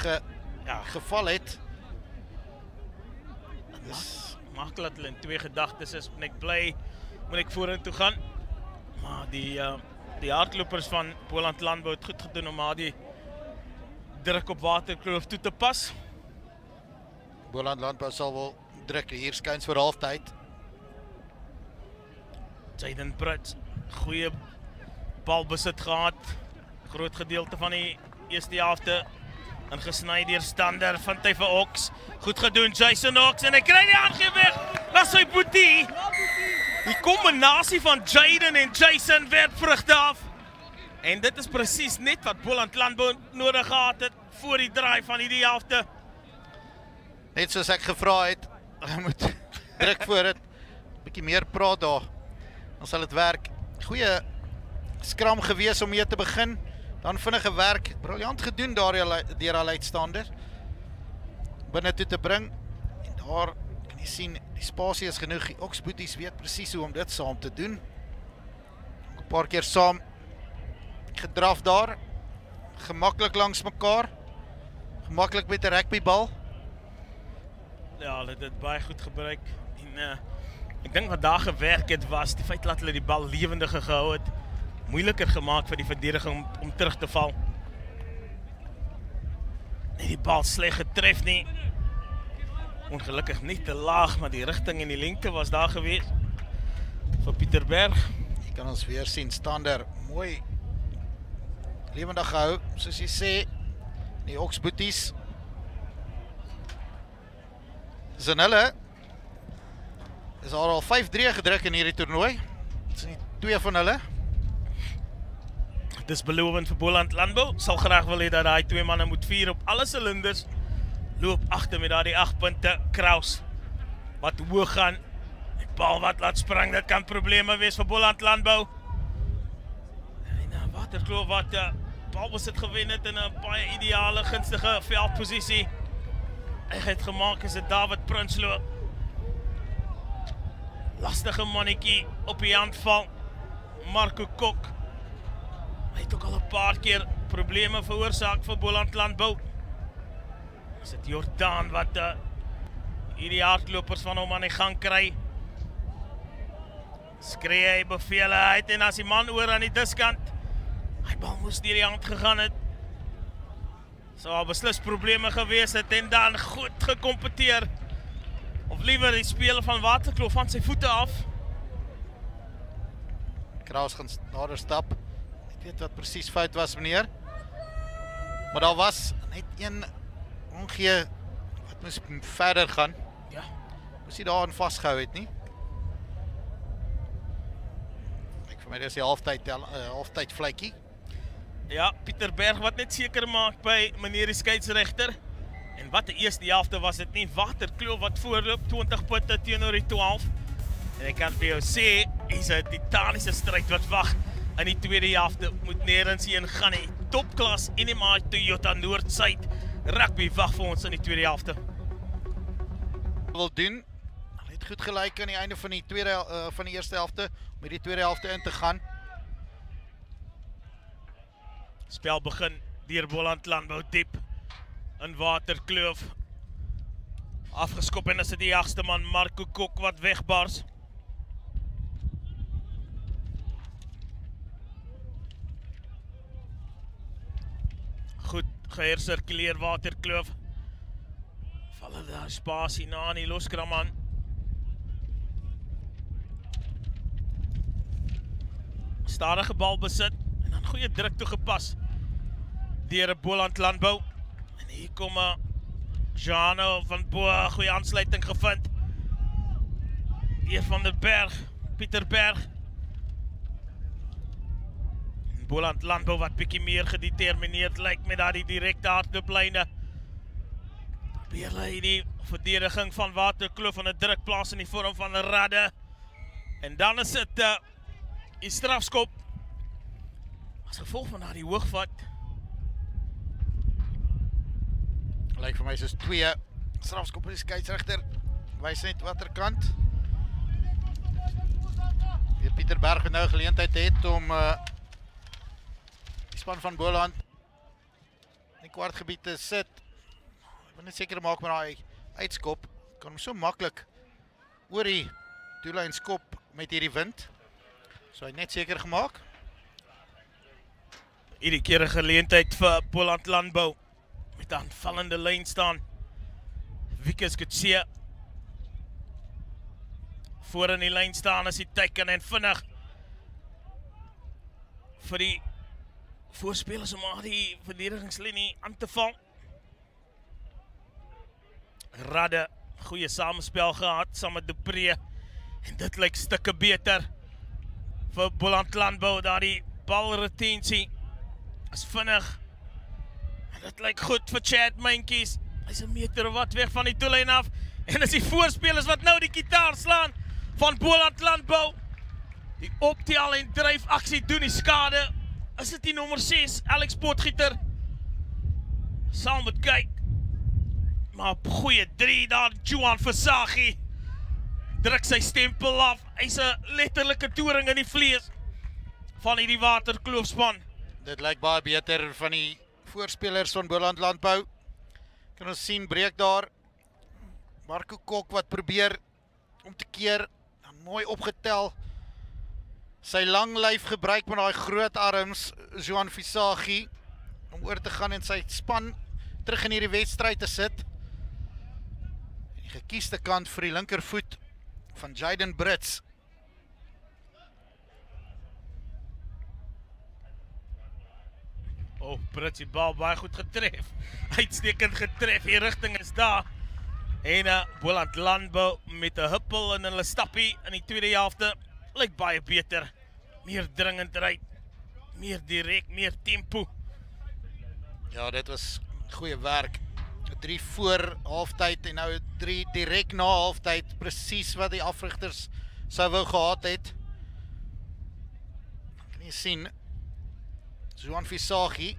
geval het. Maklik dat hulle in twee gedagtes is, en ek bly, moet ek vorentoe gaan. Maar die hardlopers van Boland Landbou het goed gedoen om die druk op Waterkloof toe te pas. Boland Landbou sal wel druk, hier skuins vir halftyd. Jaden Brits, goeie balbesit gehad. Groot gedeelte van die eerste helfte ingesny deur Stander, vind hy vir Ox. Goed gedoen, Jason Ox, en hy kry die aangee weg na sy boetie. Die kombinasie van Jaden en Jason werp vrugte af. En dit is presies net wat Boland Landbou nodig gehad het voor die draai van hierdie helfte. Net soos ek gevra het, hy moet druk voor dit, bietjie meer praat daar, dan sal dit werk. Goeie skram gewees om mee te begin, dan vinnige werk, briljant gedoen deur al uitstander, binne toe te bring, en daar kan jy sien, die spasie is genoeg, die Oksboeties weet presies hoe om dit saam te doen, 'n paar keer saam gedraf daar, gemaklik langs mekaar, gemaklik met 'n rugbybal. Ja, hulle het dit baie goed gebruik, en ek dink wat daar gewerk het was, die feit dat hulle die bal lewendiger gehou het, moeiliker gemaak vir die verdediging om terug te val. Nee, die bal sleg getref nie. Ongelukkig nie te laag, maar die rigting en die lengte was daar gewees. Vir Pieter Berg. Hier kan ons weer sien, Stander, mooi lewendig gehou, soos jy sê, die Oksboeties. Is in hulle, is al 5-3 gedruk in hierdie toernooi. Dit is nie 2 van hulle. Dis belovend vir Boland Landbou. Sal graag wil hê dat daai twee manne moet vier op alle silinders. loop agter met daardie 8 punte. Kraus wat hoog gaan. Die bal wat laat spring, dit kan probleme wees vir Boland Landbou. En Waterkloof wat balbesit gewen het in 'n baie ideale, gunstige veldposisie. Hy het gemaak is dit David Prinsloo. Lastige mannetjie op die handval. Marco Kok. Hy het ook al 'n paar keer probleme veroorsaak vir Boland Landbou. Is dit Jordaan wat hierdie hardlopers van hom aan die gang kry. Skree hy bevele uit en as die man oor aan die diskant. Hy bal moes deur die hand gegaan het. Sou al beslis probleme gewees het en dan goed gekompeteer. Of liewer die speler van Waterkloof van sy voete af. Kraus gaan nader stap. Ek weet wat presies fout was, meneer. Maar daar was net een omgee wat moes verder gaan. Ja. Moes hy daarin vasgehou het nie. Ek vir my dis die halftyd vletjie. Ja, Pieter Berg wat net seker maak by meneer die skeieregter. En wat die eerste helfte was dit nie. Waterkloof wat voorloop 20 punte teenoor die 12. En ek kan vir jou sê, is 'n titaniese stryd wat wag in die tweede helfte. Moet nêrens heen gaan nie. Topklas NMA Toyota Noord-Suid rugby wag vir ons in die tweede helfte. Wil doen. Hulle het goed gelyk aan die einde van die van die eerste helfte om hierdie tweede helfte in te gaan. Spel begin deur Boland Landbou diep in Waterkloof. Afgeskop en is dit die jagste man Marco Kok wat wegbars. Goed gehersirkuleer Waterkloof. Val hulle daar spasie na aan die Loskraman. Stadige bal besit en dan goeie druk toegepas deur Boland Landbou. En hier kom Jano van Boa, goeie aansluiting gevind. Hier van der Berg, Pieter Berg. Boland Landbou wat bietjie meer gedetermineerd lyk met daardie direkte hardlooplyne. Probeer hy die verdediging van Waterkloof aan 'n druk plaas in die vorm van 'n radde. En dan is dit die strafskop. As gevolg van daardie hoogvat. Lyk vir my soos 2 strafskoppe die skeieregter. Wys net watter kant. Weer Pieter Berg het nou geleentheid het om die span van Boland in die kwartgebied te sit. Ek wil net seker maak met daai uitskop. Kan hom so maklik oor die doellyn skop met hierdie wind. So hy net seker gemaak. Hierdie keer 'n geleentheid vir Boland Landbou met 'n aanvallende lyn staan. Wikus Kutse voor in die lyn staan as die teiken en vinnig vir die voorspelers om maar die verdedigingslinie aan te val. Radde, goeie samespel gehad saam met Dupree en dit lyk stukke beter vir Boland Landbou. Daardie balretensie is vinnig. En dit lyk goed vir Chad Mentjies. Hy's 'n meter wat weg van die doellyn af. En is die voorspelers wat nou die gitaar slaan van Boland Landbou. Die optel en dryf aksie doen die skade. Is dit die nommer 6, Alex Potgieter? Saam met kyk. Maar op goeie 3 daar, Johan Versaghi. Druk sy stempel af. Hy's 'n letterlike toring in die vlees van hierdie Waterkloofspan. Dit lyk baie beter van die voorspelers van Boland Landbou. Kan ons sien, breek daar. Marco Kok wat probeer om te keer. Dan mooi opgetel. Sy lang lyf gebruik met daai groot arms, Johan Versaghi, om oor te gaan en sy span terug in hierdie wedstryd te sit. Die gekiesde kant vir die linkervoet van Jaden Brits. Brits die bal baie goed getref. Uitstekend getref, die rigting is daar. En Boland Landbou met 'n huppel en hulle stappie in die tweede helfte. Lyk baie beter. Meer dringendheid, meer direk, meer tempo. Ja, dit was goeie werk 3 voor halftyd en nou 3 direk na halftyd, presies wat die afrigters sou wou gehad het. Kan jy sien, Johan Visagie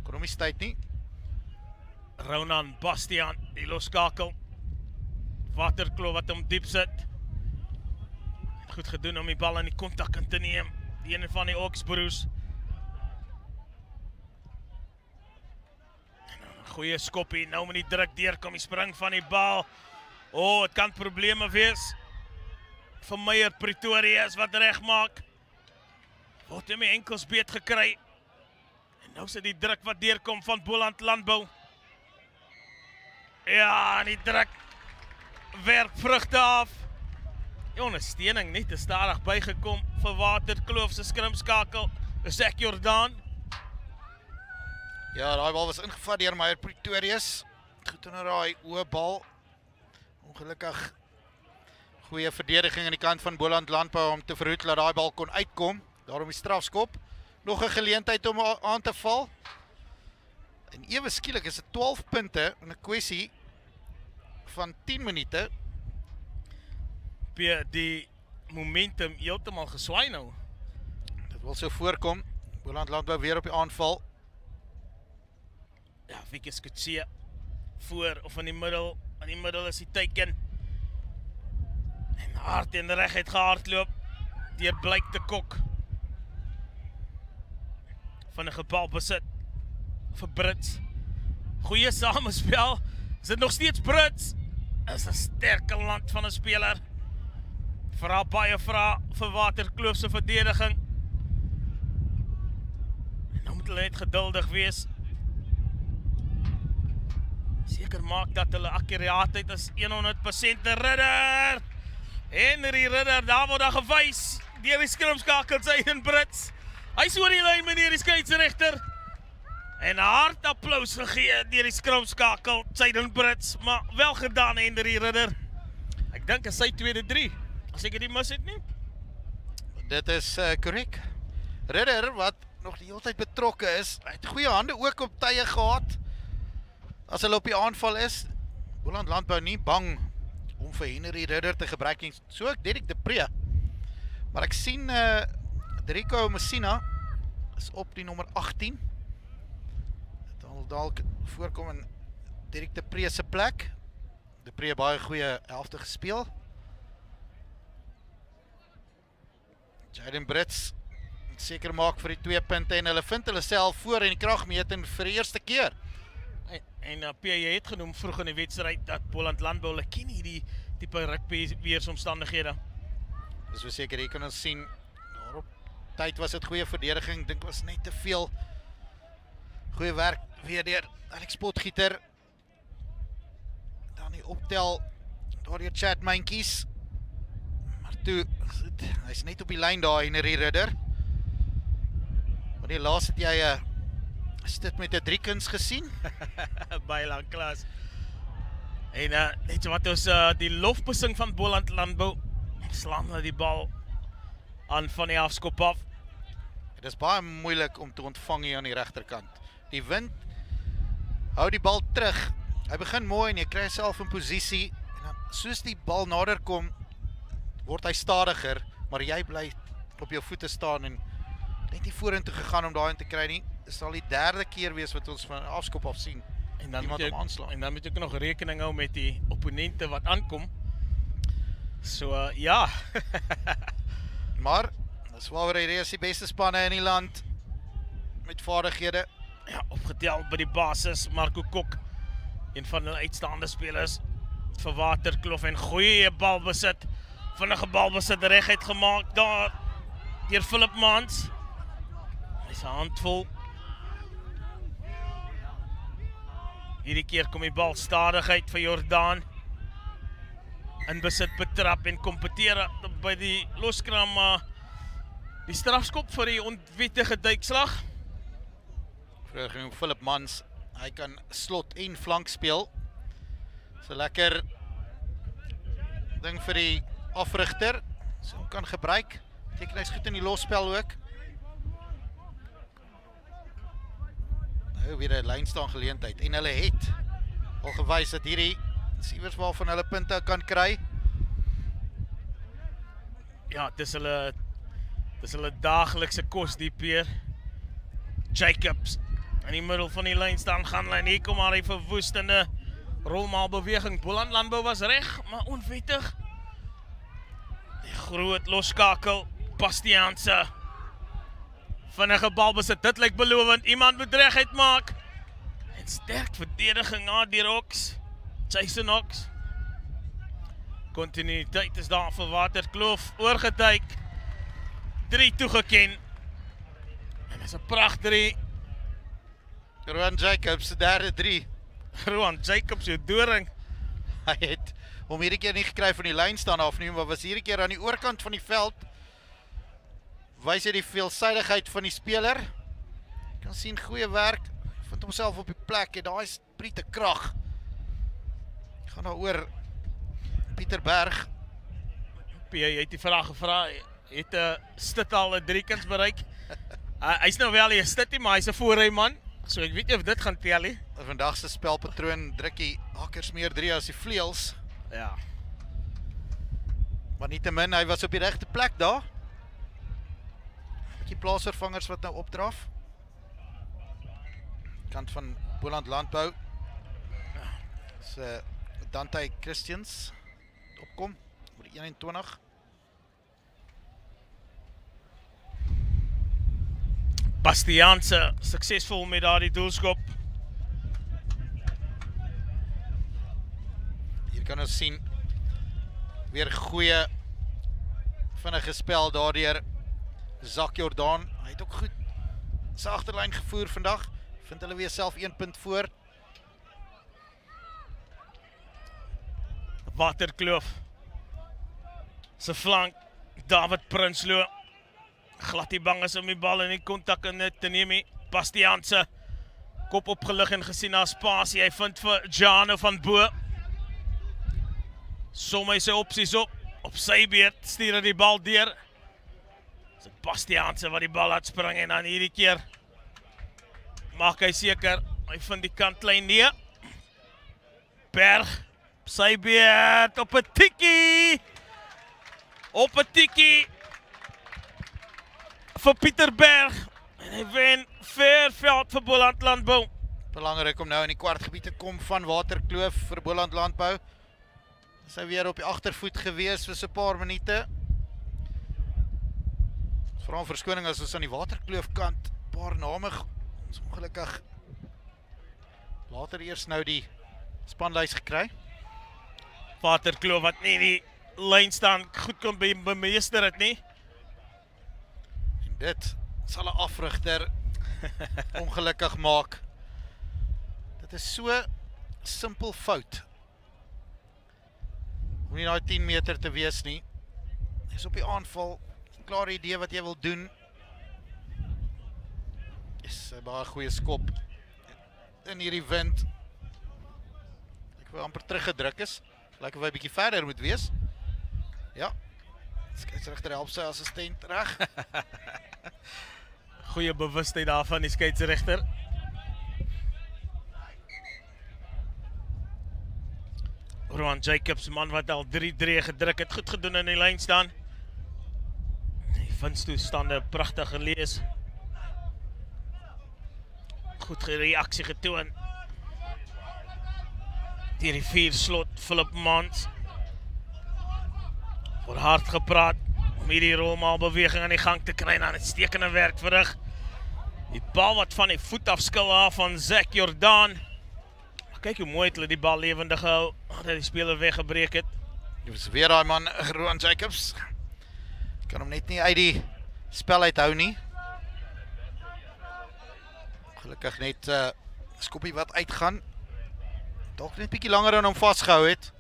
kon hom nie tyd nie. Ronan Bastian, die loskakel. Waterkloof wat hom diep sit. Goed gedoen om die bal in die kontak in te neem. Die ene van die Oksbroers. Goeie skoppie, nou met die druk deurkom, die spring van die bal. Het kan probleme wees. Vir Meyer Pretorius wat reg maak. Word hom die enkels beet gekry. En nou sit die druk wat deurkom van Boland Landbou. Ja, die druk werk vrugte af. Die ondersteuning net te stadig bygekom vir Waterkloof se skrimskakel. Zek Jordaan. Ja, daai bal was ingevat deur Meyer Pretorius. Goed onder daai oë bal. Ongelukkig goeie verdediging aan die kant van Boland Landbou om te verhoed dat daai bal kon uitkom. Daarom die strafskop. Nog 'n geleentheid om aan te val. En ewe skielik is dit 12 punte in 'n kwessie van 10 minute. Die momentum heeltemal geswaai nou. Dit wil so voorkom. Boland Landbou weer op die aanval. Ja, Wieke Kutse voor of in die middel. In die middel is die teiken. En hard en reguit gehardloop deur Blyk te Kok. Van 'n balbesit vir Brits. Goeie samespel. Is dit nog steeds Brits? Is 'n sterke land van 'n speler. Vra baie vra vir Waterkloof se verdediging. En nou moet hulle net geduldig wees. Seker maak dat hulle akkuraatheid is 100% Ridder. Henry Ridder, daar word daar gewys deur die skrimskakel Zayden Brits. Hy oor die lyn, meneer die skeieregter. En 'n hard applaus gegee deur die skrimskakel Zayden Brits, maar wel gedaan Henry Ridder. Ek dink is sy tweede 3. As ek dit mis het nie. Dit is korrek. Ridder wat nog die hele tyd betrokke is, hy het goeie hande ook op tye gehad. As hulle op die aanval is, Boland Landbou nie bang om vir Henry Ridder te gebruik nie. So ek Derek de Pre. Maar ek sien Drico Messina is op die nommer 18. Dit al dalk voorkom in Derek de Pre se plek. De Pre baie goeie helfte gespeel. Zayden Brits seker maak vir die 2 punte en hulle vind hulle self voor in die kragmeting vir die eerste keer. En P, jy het genoem vroeg in die wedstryd dat Boland Landbou hulle ken hierdie tipe rugby weersomstandighede. Dis verseker, jy kan ons sien, daarop tyd was dit goeie verdediging, dink was net te veel goeie werk weer deur Alex Potgieter. Dan die optel daar deur Chad Mentjies. Maar toe, hy's net op die lyn daar Henry Ridder. Maar die laas het jy is dit met 'n 3-kuns gesien? Baie lang klas. En net so wat ons die lofbesing van Boland Landbou slaan hulle die bal aan van die afskop af. Dit is baie moeilik om te ontvang hier aan die regterkant. Die wind hou die bal terug. Hy begin mooi en jy kry jouself in posisie en dan soos die bal nader kom word hy stadiger, maar jy bly op jou voete staan en net nie vorentoe gegaan om daarin te kry nie. Dit sal die 3de keer wees wat ons van afskop af sien. En dan moet jy ook nog rekening hou met die opponente wat aankom. So ja. Maar dis waaroor hy is die beste spanne in die land met vaardighede. Ja, opgetel by die basis Marco Kok, een van hulle uitstaande spelers vir Waterkloof en goeie balbesit. Vinnige balbesit reguit gemaak daar deur Philip Mans. Hy's 'n handvol. Hierdie keer kom die bal stadigheid vir Jordaan. In besit betrap en kompeteer by die loskram die strafskop vir die onwettige duikslag. Vroeger genoem Philip Mans, hy kan slot en flank speel. So lekker ding vir die afrigter, so hom kan gebruik. Beteken hy's goed in die losspel ook. Nou weer 'n lynstaan geleentheid en hulle het al gewys dat hierdie iewers waarvan hulle punte kan kry. Ja, dis hulle daaglikse kos die Peer. Jacobs in die middel van die lyn staan gaan hulle en hier kom maar die verwoestende rolmaalbeweging. Boland Landbou was reg, maar onwettig. Die groot loskakel, Bastiaanse. Vinnige balbesit, dit lyk belovend. Iemand moet regheid maak. En sterk verdediging deur Ox. Jason Ox. Kontinuïteit is daar vir Waterkloof. Oorgeduik. 3 toegeken. En dis 'n pracht 3. Rowan Jacobs, se derde 3. Rowan Jacobs, jou doring. Hy het hom hierdie keer nie gekry van die lyn staan af nie, maar was hierdie keer aan die oorkant van die veld. Wys hy die veelsidigheid van die speler. Jy kan sien goeie werk. Vind homself op die plek en daai is Pieter krag. Gaan nou oor Pieter Berg. Jy het die vraag gevra, het Stit al 'n 3-kuns bereik? Hy's nou wel nie 'n Stit, maar hy's 'n voorryman. So ek weet nie of dit gaan tel nie. Vandag se spelpatroon druk die hakkers meer 3 as die vleuels. Ja. Maar nietemin, hy was op die regte plek daar. Die plaasvervangers wat nou opdraf. Kant van Boland Landbou. Is Dante Christians opkom oor die 21. Bastiaanse suksesvol met daardie doelskop. Hier kan ons sien weer goeie vinnige spel daardeur Zak Jordaan. Hy het ook goed sy agterlyn gevoer vandag. Vind hulle weer self 1 punt voor. Waterkloof se flank, David Prinsloo. Glad die bang is om die bal in die kontak in dit te neem nie. Bastiaanse kop opgelig en gesien na spasie. Hy vind vir Jano van Bo. Som hy sy opsies op sy beurt stuur hy die bal deur. Dis Bastiaanse wat die bal laat spring en dan hierdie keer maak hy seker hy vind die kantlyn neer. Berg sy beurt op 'n tikkie. Op 'n tikkie vir Pieter Berg. En hy wen fair veld vir Boland Landbou. Belangrik om nou in die kwartgebied te kom van Waterkloof vir Boland Landbou. Is hy weer op die agtervoet gewees vir so 'n paar minute. Vra om verskoning as ons aan die Waterkloof kant 'n paar name ons ongelukkig later eers nou die spanlys gekry. Waterkloof wat nie die lyn staan goed kan bemeester het nie. En dit sal 'n afrigter ongelukkig maak. Dit is so simpel fout. Om nie daai 10 meter te wees nie. Dis op die aanval, klare idee wat jy wil doen. Dis 'n baie goeie skop in hierdie wind. Ek wil amper teruggedruk is. Lyk of hy 'n bietjie verder moet wees. Ja. Skeieregter help sy assistent reg. Goeie bewustheid daarvan die skeieregter. Rowan Jacobs, man wat al 3-3 gedruk het, goed gedoen in die lyn staan. Die winstoestande pragtig gelees. Goed reaksie getoon. Deur die 4 slot, Philip Mans. Voor hard gepraat om hierdie rolmaalbeweging aan die gang te kry en aan uitstekende werk verrig. Die bal wat van die voet af skil af van Zak Jordaan. Kyk hoe mooi het hulle die bal lewendig gehou, dat die speler weggebreek het. Dit was weer daai man, Rowan Jacobs. Kan hom net nie uit die spel uithou nie. Gelukkig net skoppie wat uitgaan. Dalk net 'n bietjie langer aan hom vasgehou het.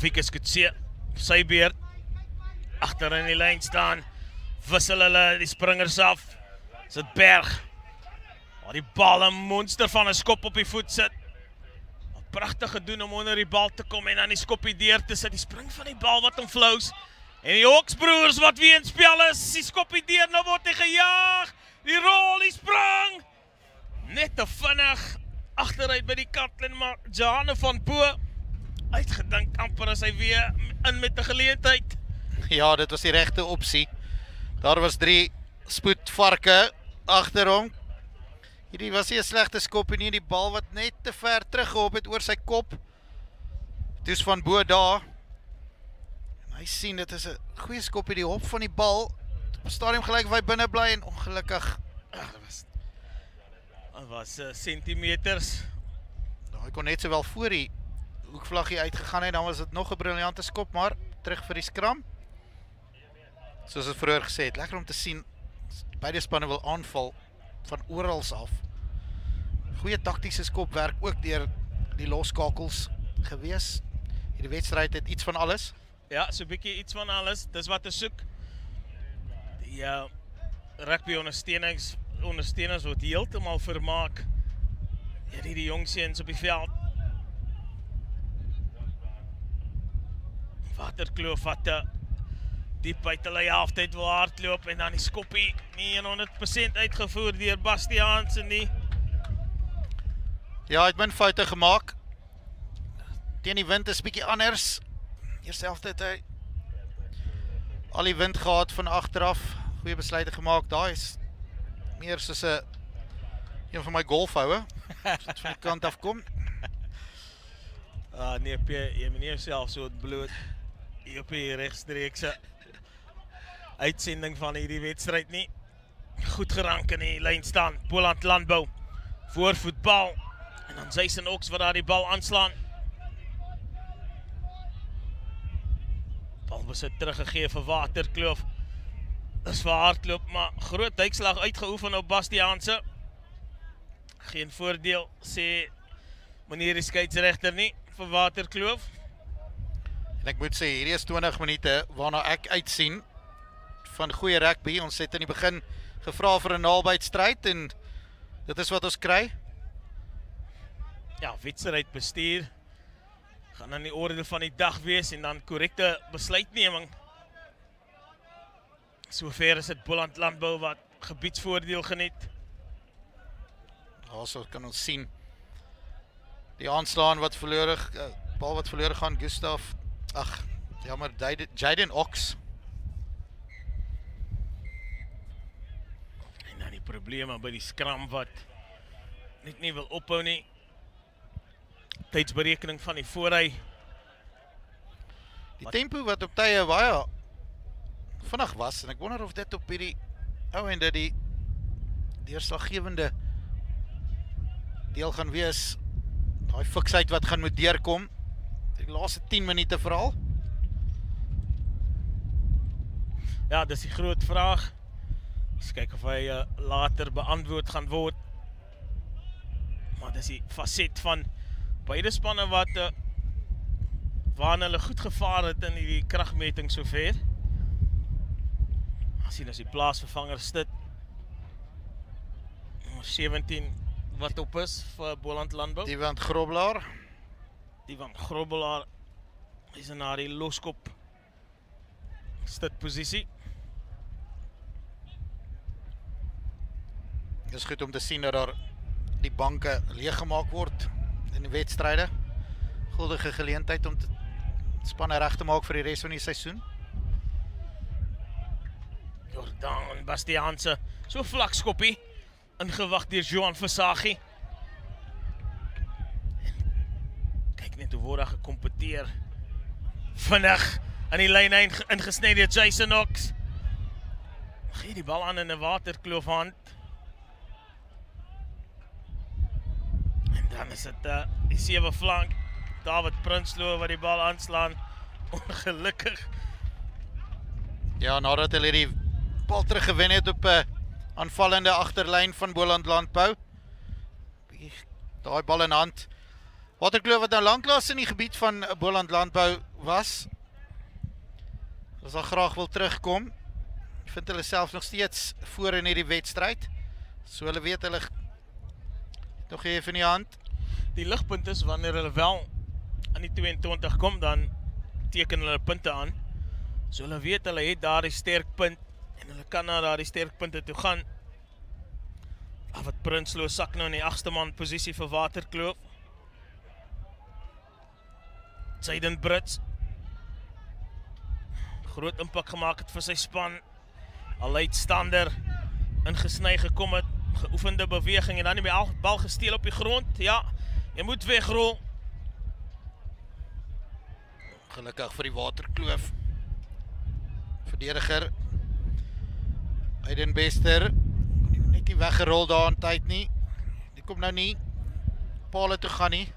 Wikus Kutse, sy beurt. Agter in die lyn staan. Wissel hulle die springers af. Is dit Berg. Maar die bal 'n monster van 'n skop op die voet sit. Pragtig gedoen om onder die bal te kom en dan die skoppie deur te sit. Die spring van die bal wat hom flous. En die Hoksbroers wat weer in spel is, die skoppie deur, nou word hy gejaag, die rol, die sprang, net te vinnig, agteruit by die kantlyn, maar Jane van Bo, uitgedink amper as hy weer in met die geleentheid. Ja, dit was die regte opsie. Daar was 3 spoedvarke agter hom. Hierdie was nie 'n slegte skop nie, die bal wat net te ver teruggehop het oor sy kop. Dis van Bo daar. En hy sien dit is 'n goeie skop, die hop van die bal. Op stadium gelyk of hy binne bly en ongelukkig. Dit was centimeters. Nou, hy kon net sowel voor die hoekvlaggie uitgegaan het, dan was dit nog 'n briljante skop, maar terug vir die skram. Soos ek vroeër gesê het, lekker om te sien, beide spanne wil aanval van orals af. Goeie taktiese skopwerk ook deur die loskakels gewees. Hierdie wedstryd het iets van alles. Ja, so 'n bietjie iets van alles, dis wat te soek. Die rugby ondersteunings word heeltemal vermaak. Ja, die jong seuns op die veld. Waterkloof wat diep uit hulle helftyd wil hardloop en dan die skoppie nie 100% uitgevoer deur Bastiaanse nie. Ja, hy het min foute gemaak. Teen die wind is bietjie anders. Eerste helftyd het hy al die wind gehad van agteraf. Goeie besluite gemaak. Daai is meer soos 'n van my golfhoue. As dit van die kant af kom. Nee, jy moet nie jouself so bloot hier op die regstreekse uitsending van hierdie wedstryd nie. Goed gerank in die lyn staan. Boland Landbou voor voetbal. En dan Jason Oks wat daar die bal aanslaan. Bal besit teruggegee vir Waterkloof. Dis vir hardloop, maar groot duikslag uitgeoefen op Bastiaanse. Geen voordeel, sê meneer die skeieregter nie vir Waterkloof. En ek moet sê, hierdie is 20 minute waarna ek uitsien van goeie rugby. Ons het in die begin gevra vir 'n nabytstryd en dit is wat ons kry. Ja, wedstryd bestuur gaan aan die orde van die dag wees en dan korrekte besluitneming. Sover is dit Boland Landbou wat gebiedsvoordeel geniet. Also kan ons sien die aanslaan wat verlore, bal wat verlore gaan, Gustav, jammer, Jaden Oks. En dan die probleme by die skram wat net nie wil ophou nie. Tydsberekening van die voorry. Die tempo wat op tye baie vinnig was, en ek wonder of dit op hierdie einde die deurslaggewende deel gaan wees. Daai fiksheid wat gaan moet deurkom. Die laaste 10 minute veral. Ja, dis die groot vraag. Ons kyk of hy later beantwoord gaan word. Maar dis die faset van beide spanne wat waarin hulle goed gevaar het in die kragmeting sover. As sien as die plaasvervanger Stit. Nommer 17 wat op is vir Boland Landbou. Divan Grobbelaar. Divan Grobbelaar is na die loskop Stit posisie. Dit is goed om te sien dat daar die banke leeggemaak word in die wedstryde. Guldige geleentheid om spanne reg te maak vir die res van die seisoen. Jordan Bastiaanse, so vlak skoppie, ingewag deur Johan Versaghi. Kyk net hoe word daar gekompeteer. Vinnig aan die lyn ingesny deur Jason Oks. Gee die bal aan in 'n Waterkloof hand. En dan is dit die 7 flank. David Prinsloo wat die bal aanslaan. Ongelukkig. Ja, nadat hulle die bal teruggewen het op 'n aanvallende agterlyn van Boland Landbou. Daai bal in hand. Waterkloof wat nou lanklaas in die gebied van Boland Landbou was. As hulle graag wil terugkom. Ek vind hulle self nog steeds voor in hierdie wedstryd. So hulle weet hulle nog even in die hand. Die ligpunt is wanneer hulle wel aan die 22 kom, dan teken hulle punte aan. So hulle weet hulle het daar die sterkpunt en hulle kan na daar die sterkpunte toe gaan. Wat Prinsloo sak nou in die 8ste man posisie vir Waterkloof. Jayden Brits groot impak gemaak het vir sy span. Al uitstander ingesny gekom het, geoefende beweging en dan die bal gesteel op die grond. Ja, jy moet wegrol. Gelukkig vir die Waterkloof verdediger Aiden Bester net nie weggerol daar in tyd nie. Die kom nou nie pale toe gaan nie.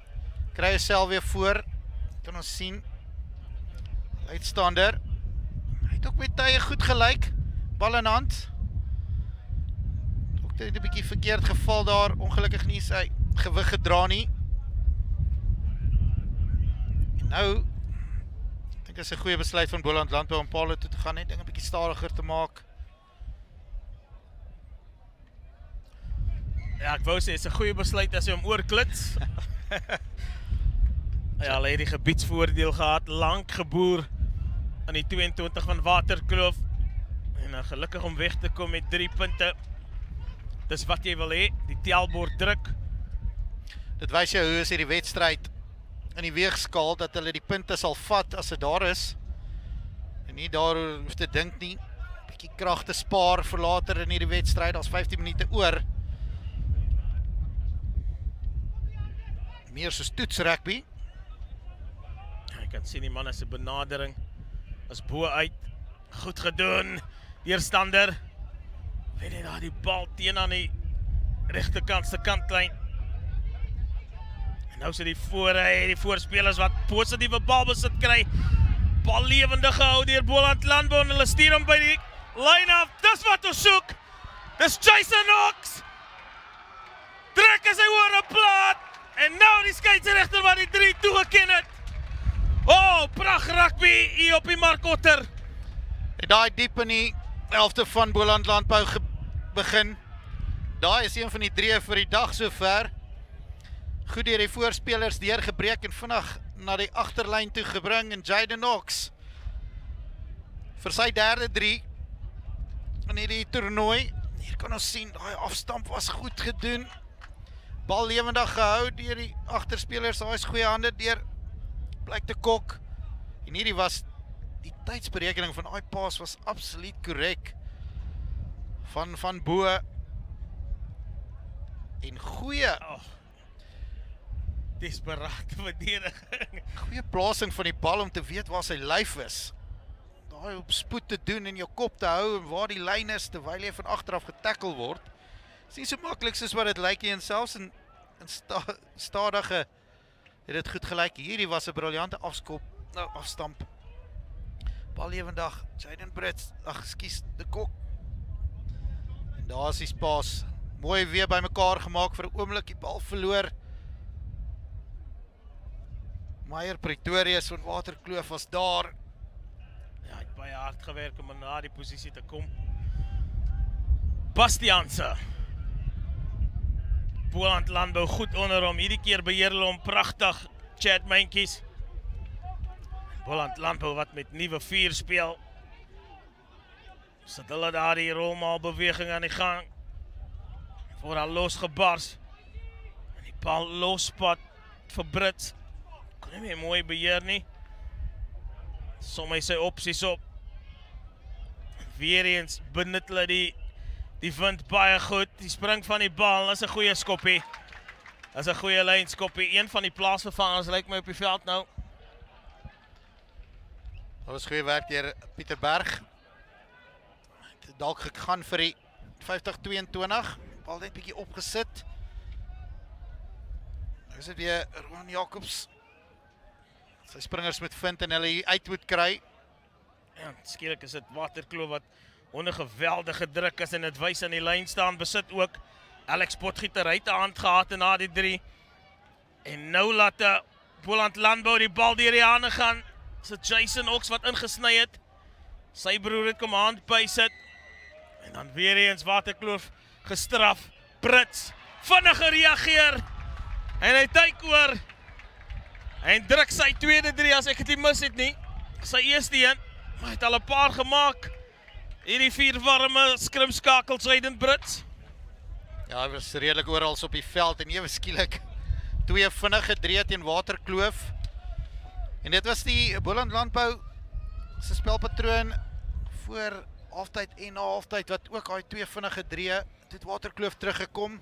Kry jouself weer voor. Kan ons sien. Uitstander. Hy het ook met tye goed gelyk. Bal in hand. Ook net 'n bietjie verkeerd geval daar. Ongelukkig nie sy gewig gedra nie. En nou ek dink is 'n goeie besluit van Boland Landbou om pale toe te gaan, net dinge 'n bietjie stadiger te maak. Ja, ek wou sê, is 'n goeie besluit as hy hom oorklits. Ja, hulle het die gebiedsvoordeel gehad, lank geboer aan die 22 van Waterkloof. En gelukkig om weg te kom met 3 punte. Dis wat jy wil hê, die telbord druk. Dit wys jou hoe is hierdie wedstryd in die weegskaal, dat hulle die punte sal vat as dit daar is. En nie daaroor hoef te dink nie. Bietjie krag te spaar vir later in hierdie wedstryd, daar's 15 minute oor. Meer soos toets rugby. Jy kan sien die man se benadering is bo uit. Goed gedoen. Weerstander. Weet jy daar die bal teen aan die regterkant se kantlyn. En nou sit die voorspelers wat positiewe balbesit kry. Bal lewendig gehou deur Boland Landbou en hulle stuur hom by die line af. Dis wat ons soek. Dis Jason Knox. Druk as hy oor 'n plaat. En nou die skeieregter wat die 3 toegeken het. Oh, pragt rugby hier op die Mark Otter. En daai diep in die 11de van Boland Landbou begin. Daai is een van die 3 vir die dag sover. Goed deur die voorspelers deurgebreek en vinnig na die agterlyn toe gebring en Jayden Knox vir sy derde 3 in hierdie toernooi. Hier kan ons sien, daai afstamp was goed gedoen. Bal lewendig gehou deur die agterspelers, daar is goeie hande deur Blyk de Kok. En hierdie was die tydsberekening van daai paas was absoluut korrek. Van Bo. En goeie Desperate verdediging. Goeie plasing van die bal om te weet waar sy lyf is. Daai op spoed te doen en jou kop te hou en waar die lyn is terwyl jy van agteraf getackle word. Is nie so maklik soos wat dit lyk nie en selfs in stadige het dit goed gelyk. Hierdie was 'n briljante afstamp. Bal lewendig, Jayden Brits, de Kok. En daar is die paas. Mooi weer bymekaar gemaak vir 'n oomblik, die bal verloor. Meyer Pretorius van Waterkloof was daar. Ja, hy het baie hard gewerk om na die posisie te kom. Bastianse. Boland Landbou goed onder hom. Hierdie keer beheer hulle hom pragtig. Chad Mentjies. Boland Landbou wat met nuwe 4 speel. Sit hulle daar die rolmaal beweging aan die gang. Voor al losgebars. En die bal lospad vir Brits. Kon nie meer mooi beheer nie. Som hy sy opsies op. Weer eens benut hulle die wind baie goed. Die spring van die bal is 'n goeie skoppie. Is 'n goeie lynskoppie. Een van die plaasvervangers lyk my op die veld nou. Dat was goeie werk deur Pieter Berg. Het dalk gegaan vir die 50-22. Bal net bietjie opgesit. Nou is dit weer Roan Jacobs. Sy springers moet vind en hulle uit moet kry. Ja, skielik is dit Waterkloof wat onder geweldige druk is en dit wys aan die lyn staan. Besit ook Alex Potgieter uit die hand gehad en na die 3. En nou laat Boland Landbou die bal deur die hande gaan. Is dit Jason Knox wat ingesny het. Sy broer het kom hand by sit. En dan weer eens Waterkloof gestraf. Brits vinnig gereageer. En hy tyk oor. En druk sy tweede 3 as ek dit nie mis het nie. Sy eerste een. Hy het al 'n paar gemaak. Hierdie 4 warme skrimskakels Jayden Brits. Ja, hy was redelik oral op die veld en ewe skielik 2 vinnige drie teen Waterkloof. En dit was die Boland Landbou se spelpatroon voor halftyd en na halftyd wat ook daai 2 vinnige drie het Waterkloof teruggekom.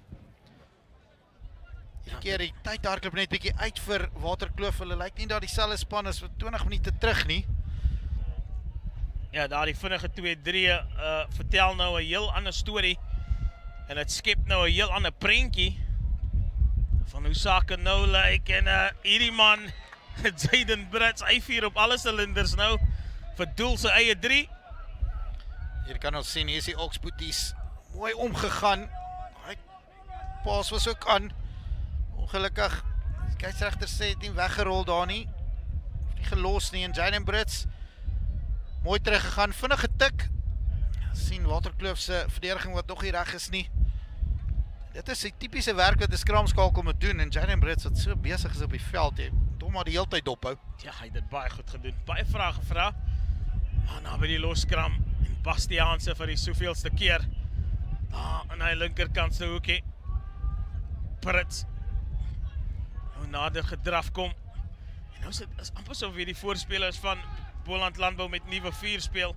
Hierdie keer die tyd hardloop net bietjie uit vir Waterkloof. Hulle lyk nie dat dieselfde span is vir 20 minute terug nie. Ja, daardie vinnige 2-3 vertel nou 'n heel ander storie. En dit skep nou 'n heel ander prentjie van hoe sake nou lyk. En hierdie man, Jayden Brits, hy vier op alle silinders nou vir doel sy eie 3. Hier kan ons sien, hier is die Oksboeties mooi omgegaan. Hy paas was ook aan. Ongelukkig, die skeieregter sê het nie weggerol daar nie. Nie gelos nie en Jayden Brits mooi teruggegaan, vinnige tik. Sien Waterkloof se verdediging wat nog nie reg is nie. Dit is die tipiese werk wat 'n skramskakel moet doen en Jayden Brits wat so besig is op die veld, jy moet maar die hele tyd dophou. Ja, hy het dit baie goed gedoen. Baie vrae gevra. Maar nou by die loskram en Bastiaanse vir die soveelste keer. Daar aan hy linkerkant se hoekie. Brits nou nader gedraf kom. En nou is amper so weer die voorspelers van Boland Landbou met nuwe 4 speel.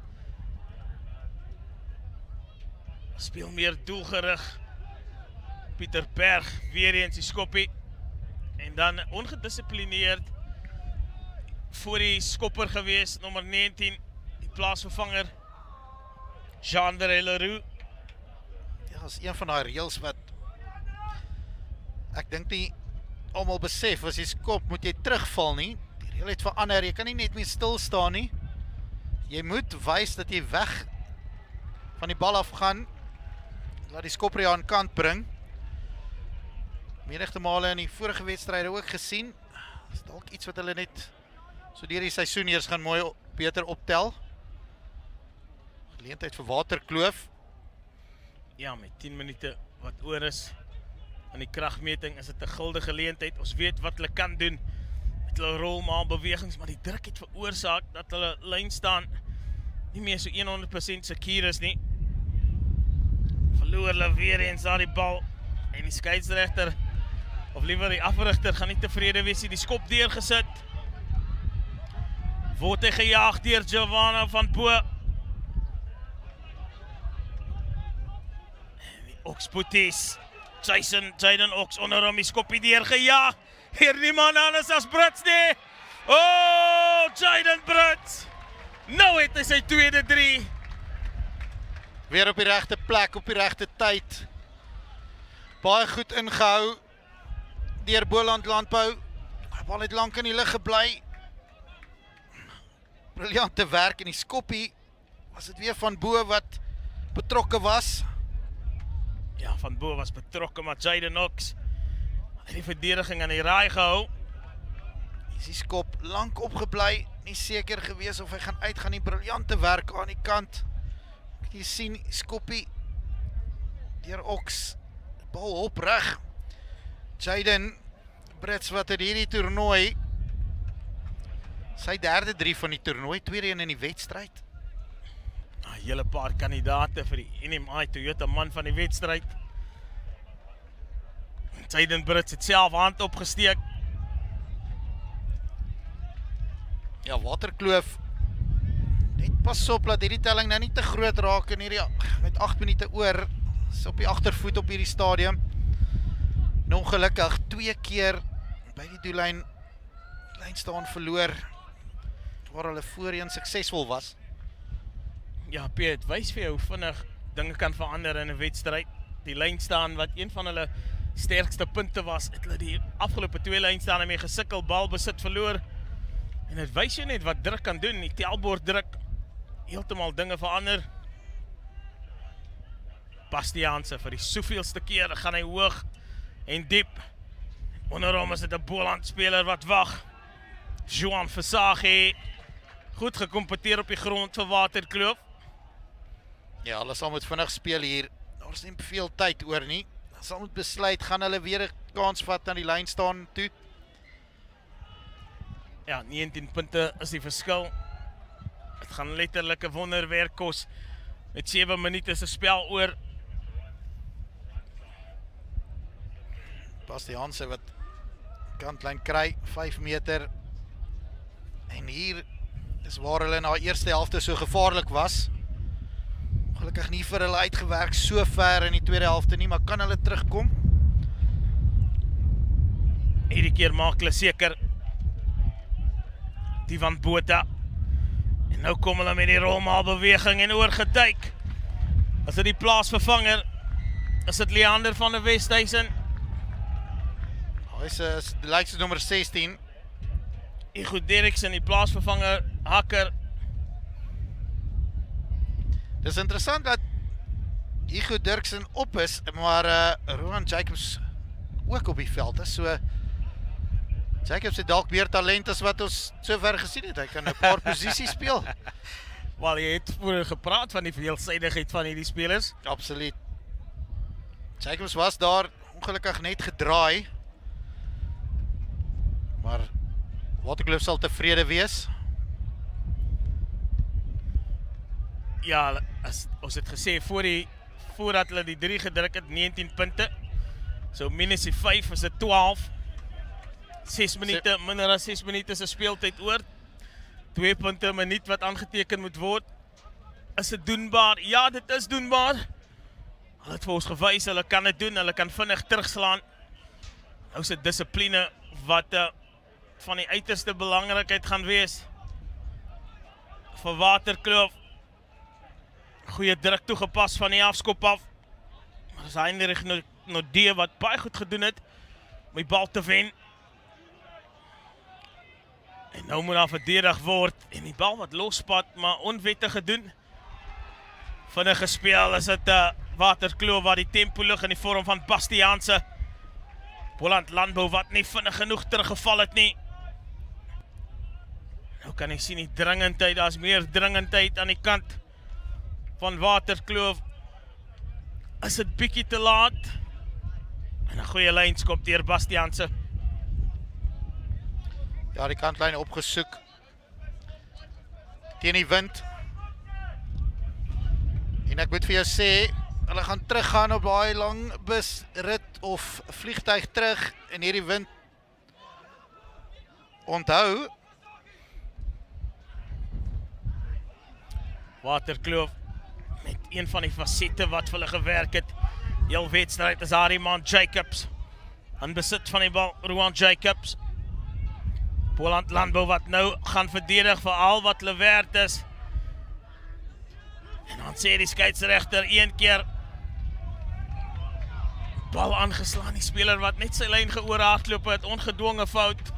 Speel meer doelgerig. Pieter Berg weer eens die skoppie. En dan ongedisciplineerd voor die skopper gewees, nommer 19, die plaasvervanger Jean-André Leroux. Ja, is een van daai reëls wat ek dink nie almal besef, as jy skop moet jy terugval nie. Die reël het verander, jy kan nie net meer stil staan nie. Jy moet wys dat jy weg van die bal af gaan, laat die skopper jou aan kant bring. Menigte male in die vorige wedstryde ook gesien. Is dalk iets wat hulle net so deur die seisoen eers gaan mooi beter optel. Geleentheid vir Waterkloof. Ja, met 10 minute wat oor is aan die kragmeting is dit 'n guldige geleentheid. Ons weet wat hulle kan doen met hulle rolmaalbewegings, maar die druk het veroorsaak dat hulle lyn staan nie meer so 100% seker is nie. Verloor hulle weer eens daar die bal en die skeieregter of liewer die afrigter gaan nie tevrede wees nie. Die skop deurgesit. Word hy gejaag deur Giovanna van Bo. En die Oksboeties. Jayden Oks onder hom die skoppie deurgejaag. Hier die man anders as Brits nie. Oh, Jayden Brits. Nou het hy sy tweede 3. Weer op die regte plek, op die regte tyd. Baie goed ingehou deur Boland Landbou. Die bal het lank in die lug gebly. Briljante werk en die skoppie was dit weer van Bo wat betrokke was. Ja, van Bo was betrokke, maar Jayden Oks het die verdediging aan die raai gehou. Is die skop lank opgebly, nie seker gewees of hy gaan uitgaan. Die briljante werk aan die kant. Jy sien die skoppie deur Oks. Bal op reg. Jayden Brits wat het hierdie toernooi sy derde 3 van die toernooi, tweede een in die wedstryd. 'n Hele paar kandidate vir die NMI Toyota man van die wedstryd. Jayden Brits het self hand opgesteek. Ja, Waterkloof net pas op dat hierdie telling nou nie te groot raak in hierdie met 8 minute oor. Is op die agtervoet op hierdie stadium. Nou ongelukkig 2 keer by die doellyn staan verloor waar hulle voorheen suksesvol was. Ja, Piet, wys vir jou hoe vinnig dinge kan verander in 'n wedstryd. Die lyn staan wat een van hulle sterkste punte was, het hulle die afgelope 2 lyn staan mee gesukkel, bal besit verloor. En dit wys jou net wat druk kan doen, die telbord druk, heeltemal dinge verander. Bastiaanse vir die soveelste keer gaan hy hoog en diep. Onder hom is dit 'n Boland speler wat wag. Joan Versage, goed gekompeteer op die grond vir Waterkloof. Ja, hulle sal moet vinnig speel hier. Daar is nie veel tyd oor nie. Hulle sal moet besluit, gaan hulle weer 'n kans vat aan die lyn staan toe. Ja, 19 punte is die verskil. Het gaan letterlik 'n wonderwerk kos met 7 minute se spel oor. Bastiaanse wat kantlyn kry, 5 meter. En hier is waar hulle na eerste helfte so gevaarlik was. Gelukkig nie vir hulle uitgewerk so ver in die tweede helfte nie, maar kan hulle terugkom? Hierdie keer maak hulle seker die van Botha. En nou kom hulle met die rolmaalbeweging en oorgetuik. As dit die plaasvervanger, is dit Leander van der Westhuizen. Hy is lyk soos nommer 16. Hugo Derksen, die plaasvervanger Hakker. Dis interessant dat Hugo Derksen op is, maar Rowan Jacobs ook op die veld is. So Jacobs het dalk meer talent as wat ons sover gesien het. Hy kan 'n paar posisies speel. Wel, jy het vroeër gepraat van die veelsidigheid van hierdie spelers. Absoluut. Jacobs was daar ongelukkig net gedraai. Maar Waterkloof sal tevrede wees. Ja, ons het gesê voordat hulle die 3 gedruk het, 19 punte. So minus die 5 is dit 12. 6 minute, minder as 6 minute se speeltyd oor. 2 punte 'n minuut wat aangeteken moet word. Is dit doenbaar? Ja, dit is doenbaar. Hulle het vir ons gewys, hulle kan dit doen, hulle kan vinnig terugslaan. Nou is dit dissipline wat van die uiterste belangrikheid gaan wees vir Waterkloof. Goeie druk toegepas van die afskop af. Maar dis Heinrich Nodee wat baie goed gedoen het om die bal te wen. En nou moet daar verdedig word en die bal wat lospad, maar onwettig gedoen. Vinnig gespeel is dit Waterkloof wat die tempo lig in die vorm van Bastiaanse. Boland Landbou wat nie vinnig genoeg teruggeval het nie. Nou kan jy sien die dringendheid, daar is meer dringendheid aan die kant van Waterkloof. Is dit bietjie te laat? En 'n goeie lynskop deur Bastiaanse. Ja, die kantlyn opgesoek teen die wind. En ek moet vir jou sê, hulle gaan teruggaan op daai lang busrit of vliegtuig terug in hierdie wind. Onthou, Waterkloof met een van die fasette wat vir hulle gewerk het. Heel wedstryd is Hariman Jacobs in besit van die bal, Rowan Jacobs. Boland Landbou wat nou gaan verdedig vir al wat hulle werd is. En dan sê die skeieregter een keer bal aangeslaan, die speler wat net sy lyn geoorhardloop het, ongedwonge fout.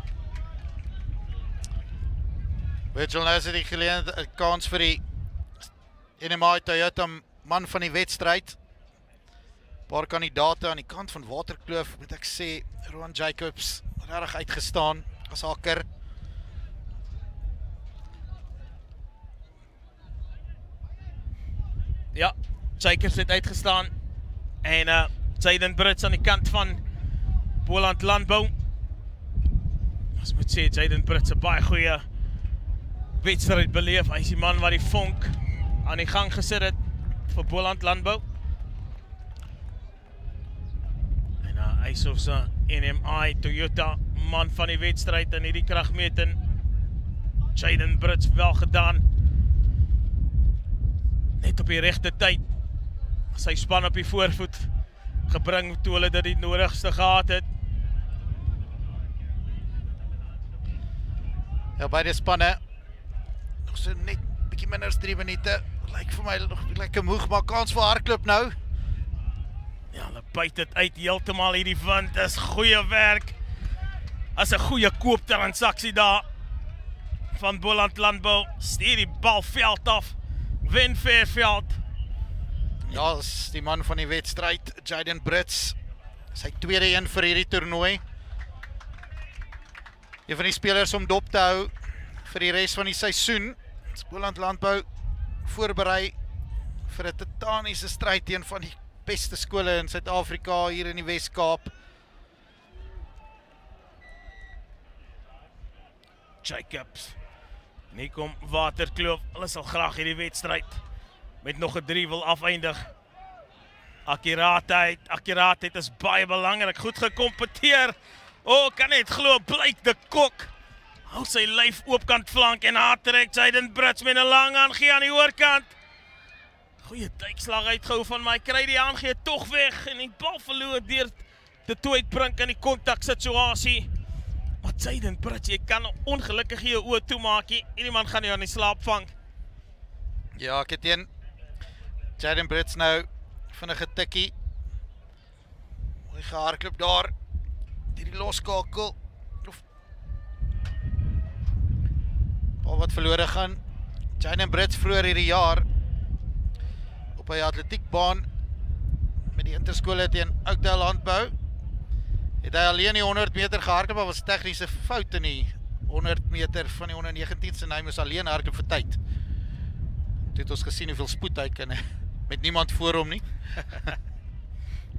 Virgil nou is dit die geleentheid, 'n kans vir die NMI Toyota man van die wedstryd. Paar kandidate aan die kant van Waterkloof, moet ek sê, Rowan Jacobs regtig uitgestaan as hakker. Ja, Jacobs het uitgestaan en Jaden Brits aan die kant van Boland Landbou. Ons moet sê, Jaden Brits 'n baie goeie wedstryd beleef. Hy is die man wat die vonk aan die gang gesit het vir Boland Landbou. En hy is ons NMI Toyota man van die wedstryd in hierdie kragmeting. Jaden Brits wel gedaan. Net op die regte tyd. Sy span op die voorvoet gebring toe hulle dit die nodigste gehad het. Ja, beide spanne nog so net bietjie minder as 3 minute. Lyk vir my nog lekker moeg, maar kans vir hardloop nou. Ja, hulle byt dit uit heeltemal hierdie wind. Dis goeie werk. As 'n goeie kooptransaksie daar van Boland Landbou. Stuur die bal veld af. Wen Fairveld. Ja, is die man van die wedstryd, Jaden Brits. Sy tweede een vir hierdie toernooi. Een van die spelers om dop te hou vir die res van die seisoen. Boland Landbou voorberei vir 'n titaniese stryd teen van die beste skole in Suid-Afrika hier in die Wes-Kaap. Jacobs Nie kom Waterkloof, hulle sal graag hierdie wedstryd met nog 'n 3 wil afeindig. Akkuraatheid is baie belangrik, goed gekompeteer. Kan net glo, Blake de Kok. Hou sy lyf oopkant flank en haar trek Jaden Brits met 'n lang aangee aan die oorkant. Goeie duikslag uitgehou van my, kry die aangee tog weg en die bal verloor deur te Toetbrink in die kontaksituasie. Maar Jaden Brits, jy kan ongelukkig jou oë toemaak nie. En die man gaan jou aan die slaap vang. Ja, ek het teen Jaden Brits nou vinnige tikkie. Mooi gehardloop daar. Die loskakel. Bal wat verlore gaan. Jaden Brits vroeër hierdie jaar op 'n atletiekbaan met die interskole teen Oakdale Landbou. Het hy alleen die 100 meter gehardloop, maar was tegniese fout in die 100 meter van die onder 19 en hy moes alleen hardloop vir tyd. Toe het ons gesien hoeveel spoed hy kan met niemand voor hom nie.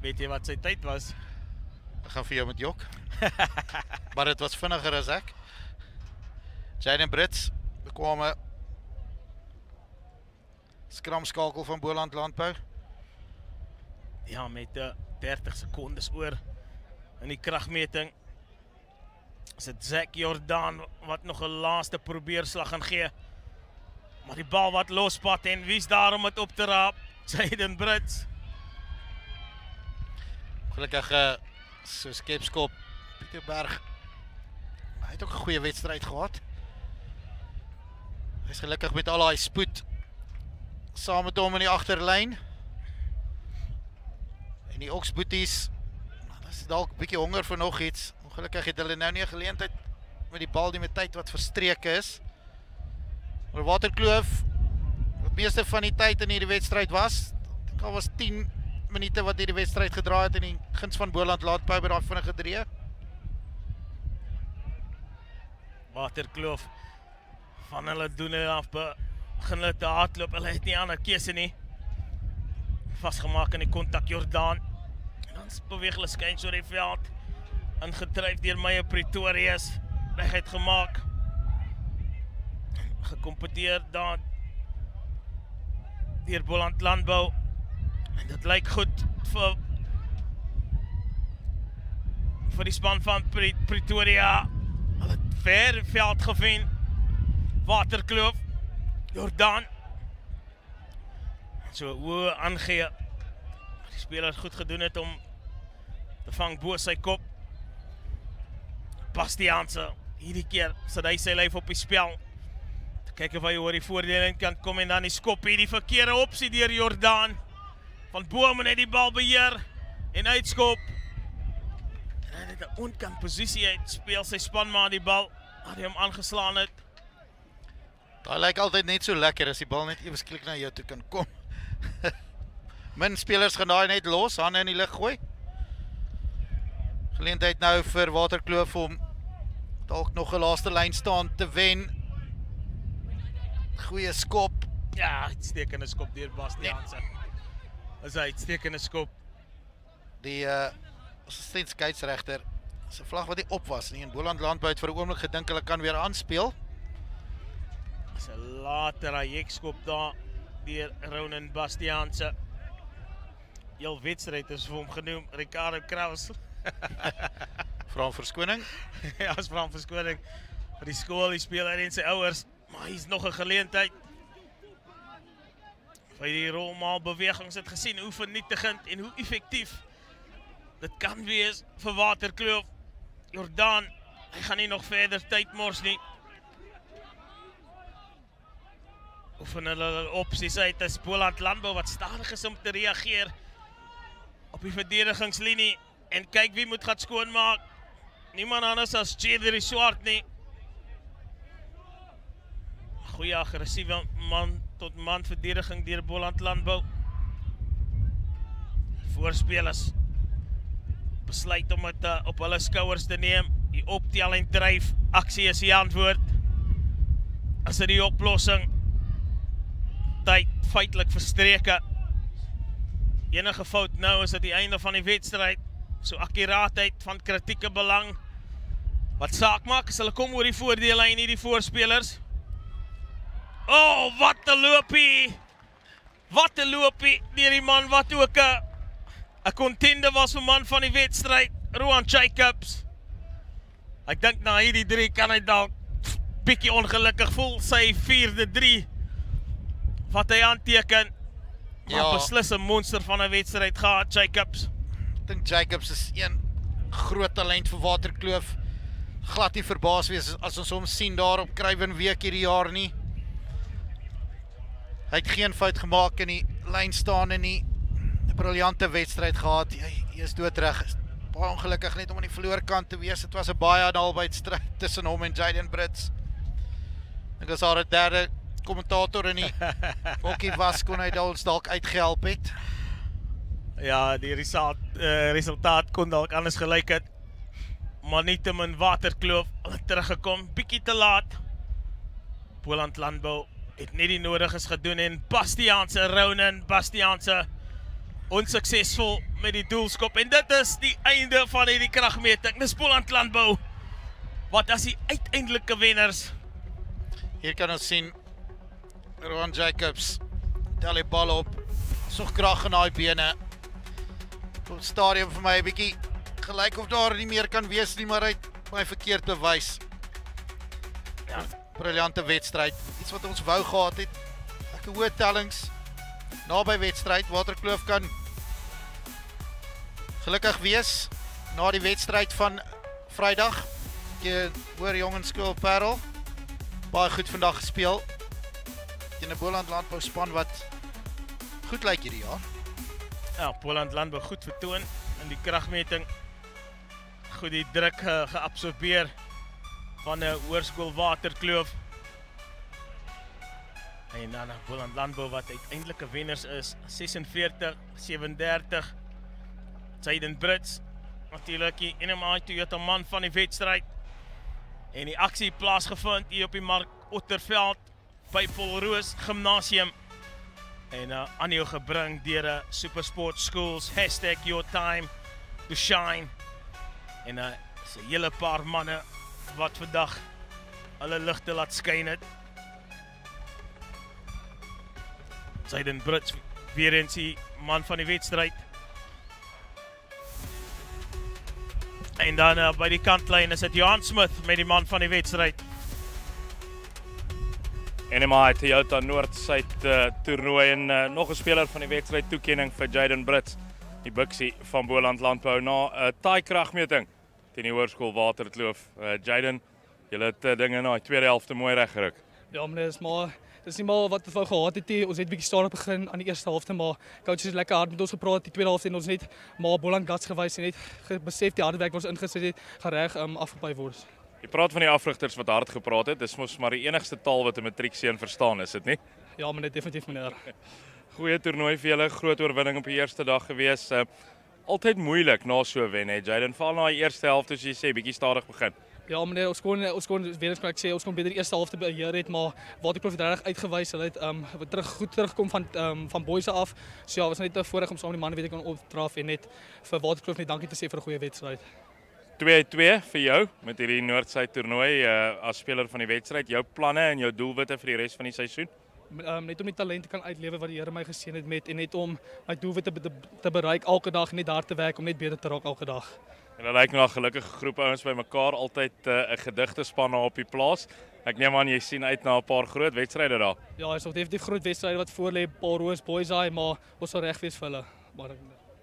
Weet jy wat sy tyd was? Ek gaan vir jou met jok. Maar dit was vinniger as ek. Jaden Brits bekwame skramskakel van Boland Landbou. Ja, met 30 sekondes oor in die kragmeting. Is dit Zach Jordan wat nog 'n laaste probeerslag gaan gee. Maar die bal wat lospat en wie's daar om dit op te raap? Jaden Brits. Gelukkig so skepskop Pieterberg. Hy het ook 'n goeie wedstryd gehad. Hy is gelukkig met al daai spoed saam met hom in die agterlyn. En die Oksboeties, is dalk 'n bietjie honger vir nog iets. Ongelukkig het hulle nou nie 'n geleentheid met die bal nie met tyd wat verstreke is. Maar Waterkloof, wat meeste van die tyd in hierdie wedstryd was, ek al was 10 minute wat hierdie wedstryd gedraai het in die guns van Boland Landbou by daai vinnige 3. Waterkloof van hulle doen hulle af begin hulle te hardloop. Hulle het nie ander keuse nie. Vasgemaak in die kontak Jordan. En dan beweeg hulle skuins oor die veld. Ingedryf deur Meyer Pretorius. Reguit gemaak. Gekompeteer daar deur Boland Landbou. En dit lyk goed vir die span van Pretoria. Hulle het ver veld gevind. Waterkloof, Jordan. So hoe aangee. Die speler goed gedoen het om te vang bo sy kop. Bastiaanse, hierdie keer sit hy sy lyf op die spel. Kyk of hy oor die voordeling kan kom en dan die skop hier die verkeerde opsie deur Jordan. Van Boom het die bal beheer en uitskop. En hy het 'n onkant posisie uit, speel sy spanmaat die bal, waar hy hom aangeslaan het. Daai lyk altyd net so lekker as die bal net ewe skielik na jou toe kan kom. Min spelers gaan daai net los, hande in die lug gooi. Geleentheid nou vir Waterkloof om dalk nog 'n laaste lyn staan te wen. Goeie skop. Ja, uitstekende skop deur Bastiaanse. Is 'n uitstekende skop. Die assistent skeieregter, is 'n vlag wat nie op was nie. En Boland Landbou het vir 'n oomblik gedink hulle kan weer aanspeel. Is 'n later trajekskop daar deur Ronan Bastiaanse. Heel wedstryd is vir hom genoem Ricardo Kraus. Vra hom verskoning. Ja, as vra hom verskoning vir die skool, die speler en sy ouers. Maar hier's nog 'n geleentheid. Vir die rolmaal bewegings het gesien hoe vernietigend en hoe effektief dit kan wees vir Waterkloof. Jordan, hy gaan nie nog verder tyd mors nie. Oefen hulle opsies uit as Boland Landbou wat stadig is om te reageer op die verdedigingslinie. En kyk wie moet gaan skoonmaak. Niemand anders as Jedri Swart nie. Goeie aggressiewe man tot man verdediging deur Boland Landbou. Voorspelers besluit om dit op hulle skouers te neem. Die optel en dryf aksie is die antwoord. As dit die oplossing. Tyd feitelik verstreke. Enige fout nou is dit die einde van die wedstryd. So akkuraatheid van kritieke belang. Wat saak maak is hulle kom oor die voordeellyn hier die voorspelers. Oh, wat 'n loopie. Wat 'n loopie deur die man wat ook 'n contender was vir man van die wedstryd, Rowan Jacobs. Ek dink na hierdie 3 kan hy dalk bietjie ongelukkig voel, sy 4de 3 wat hy aanteken. Maar beslis 'n monster van 'n wedstryd gehad, Jacobs. Ek dink Jacobs is een groot talent vir Waterkloof. Glad nie verbaas wees as ons hom sien daar op Kruiwenweek hierdie jaar nie. Hy het geen fout gemaak in die lyn staan en nie. 'n Briljante wedstryd gehad. Hy is doodreg. Baie ongelukkig net om aan die verloorkant te wees. Dit was 'n baie naby stryd tussen hom en Jaden Brits. Ek was daar 'n derde kommentator in die hokkie was, kon hy ons dalk uitgehelp het. Ja, die resultaat kon dalk anders gelyk het. Maar nietemin Waterkloof teruggekom, bietjie te laat. Boland Landbou het net die nodiges gedoen en Bastiaanse Ronan, Bastiaanse onsuksesvol met die doelskop. En dit is die einde van hierdie kragmeting. Dis Boland Landbou wat as die uiteindelike wenners. Hier kan ons sien Rowan Jacobs tel die bal op. So krag in daai bene. Op die stadium vir my 'n bietjie gelyk of daar nie meer kan wees nie, maar hy het my verkeerd bewys. Ja, briljante wedstryd. Iets wat ons wou gehad het. Ek hoë tellings naby wedstryd. Waterkloof kan gelukkig wees na die wedstryd van Vrydag. Jy hoor Jongenskool Parel. Baie goed vandag gespeel. Teen 'n Boland Landbou span wat goed lyk hierdie jaar. Ja, Boland Landbou goed vertoon in die kragmeting. Goed die druk geabsorbeer van 'n Hoërskool Waterkloof. En dan Boland Landbou wat uiteindelik 'n wenners is, 46-37. Jaden Brits, natuurlik die NMI Toyota man van die wedstryd. En die aksie plaasgevind hier op die Mark Otterveld by Polroos Gimnasium. En aan jou gebring deur Supersport Schools, #YourTime to Shine. En is 'n hele paar manne wat vandag hulle ligte laat skyn het. Jaden Brits weer eens die man van die wedstryd. En dan by die kantlyn is dit Johan Smith met die man van die wedstryd. NMI Toyota Noord-Suid toernooi en nog 'n speler van die wedstryd toekenning vir Jaden Brits, die biksie van Boland Landbou na 'n taai kragmeting teen die Hoërskool Waterkloof. Jaden, julle het dinge na die tweede helfte mooi reggeruk. Ja, meneer, dis nie maar wat ons gehad het nie. Ons het bietjie stadig begin aan die eerste helfte, maar coach het lekker hard met ons gepraat die tweede helfte en ons net maar Boland guts gewys en net besef die harde werk wat ons ingesit het gaan reg afgepaai word. Jy praat van die afrigters wat hard gepraat het. Dis mos maar die enigste taal wat 'n matriekseun verstaan, is dit nie? Ja, meneer, definitief meneer. Goeie toernooi vir julle, groot oorwinning op die eerste dag gewees. Altyd moeilik na so 'n wen, hè Jaden. Val na die eerste helfte, soos jy sê, bietjie stadig begin. Ja, meneer, ons kon weer eens kan ek sê ons kon beter die eerste helfte beheer het, maar Waterkloof het regtig uitgewys. Hulle het goed teruggekom van Boyse af. So ja, was net te voorreg om saam met die manne weet ek kon opdraf en net vir Waterkloof net dankie te sê vir 'n goeie wedstryd. 2-2 vir jou met hierdie Noord-Suid toernooi as speler van die wedstryd. Jou planne en jou doelwitte vir die res van die seisoen? Net om die talente kan uitlewe wat die Here my geseën het met en net om my doelwitte te bereik elke dag, net daar te werk om net beter te raak elke dag. En hulle lyk na 'n gelukkige groep ouens by mekaar, altyd 'n gedigte span op die plaas. Ek neem aan jy sien uit na 'n paar groot wedstryde daar. Ja, is definitief groot wedstryde wat voor lê, Polroos, Boysay, maar ons sal reg wees vir hulle.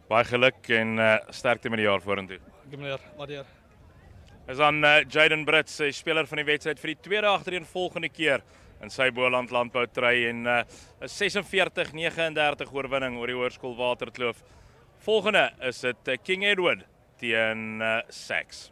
Baie geluk en sterkte met die jaar vorentoe. Dankie meneer, waardeer. Is dan Jaden Brits, hy speler van die wedstryd vir die tweede agtereenvolgende keer in sy Boland Landbou try en 'n 46-39 oorwinning oor die Hoërskool Waterkloof. Volgende is dit King Edward teen Sax.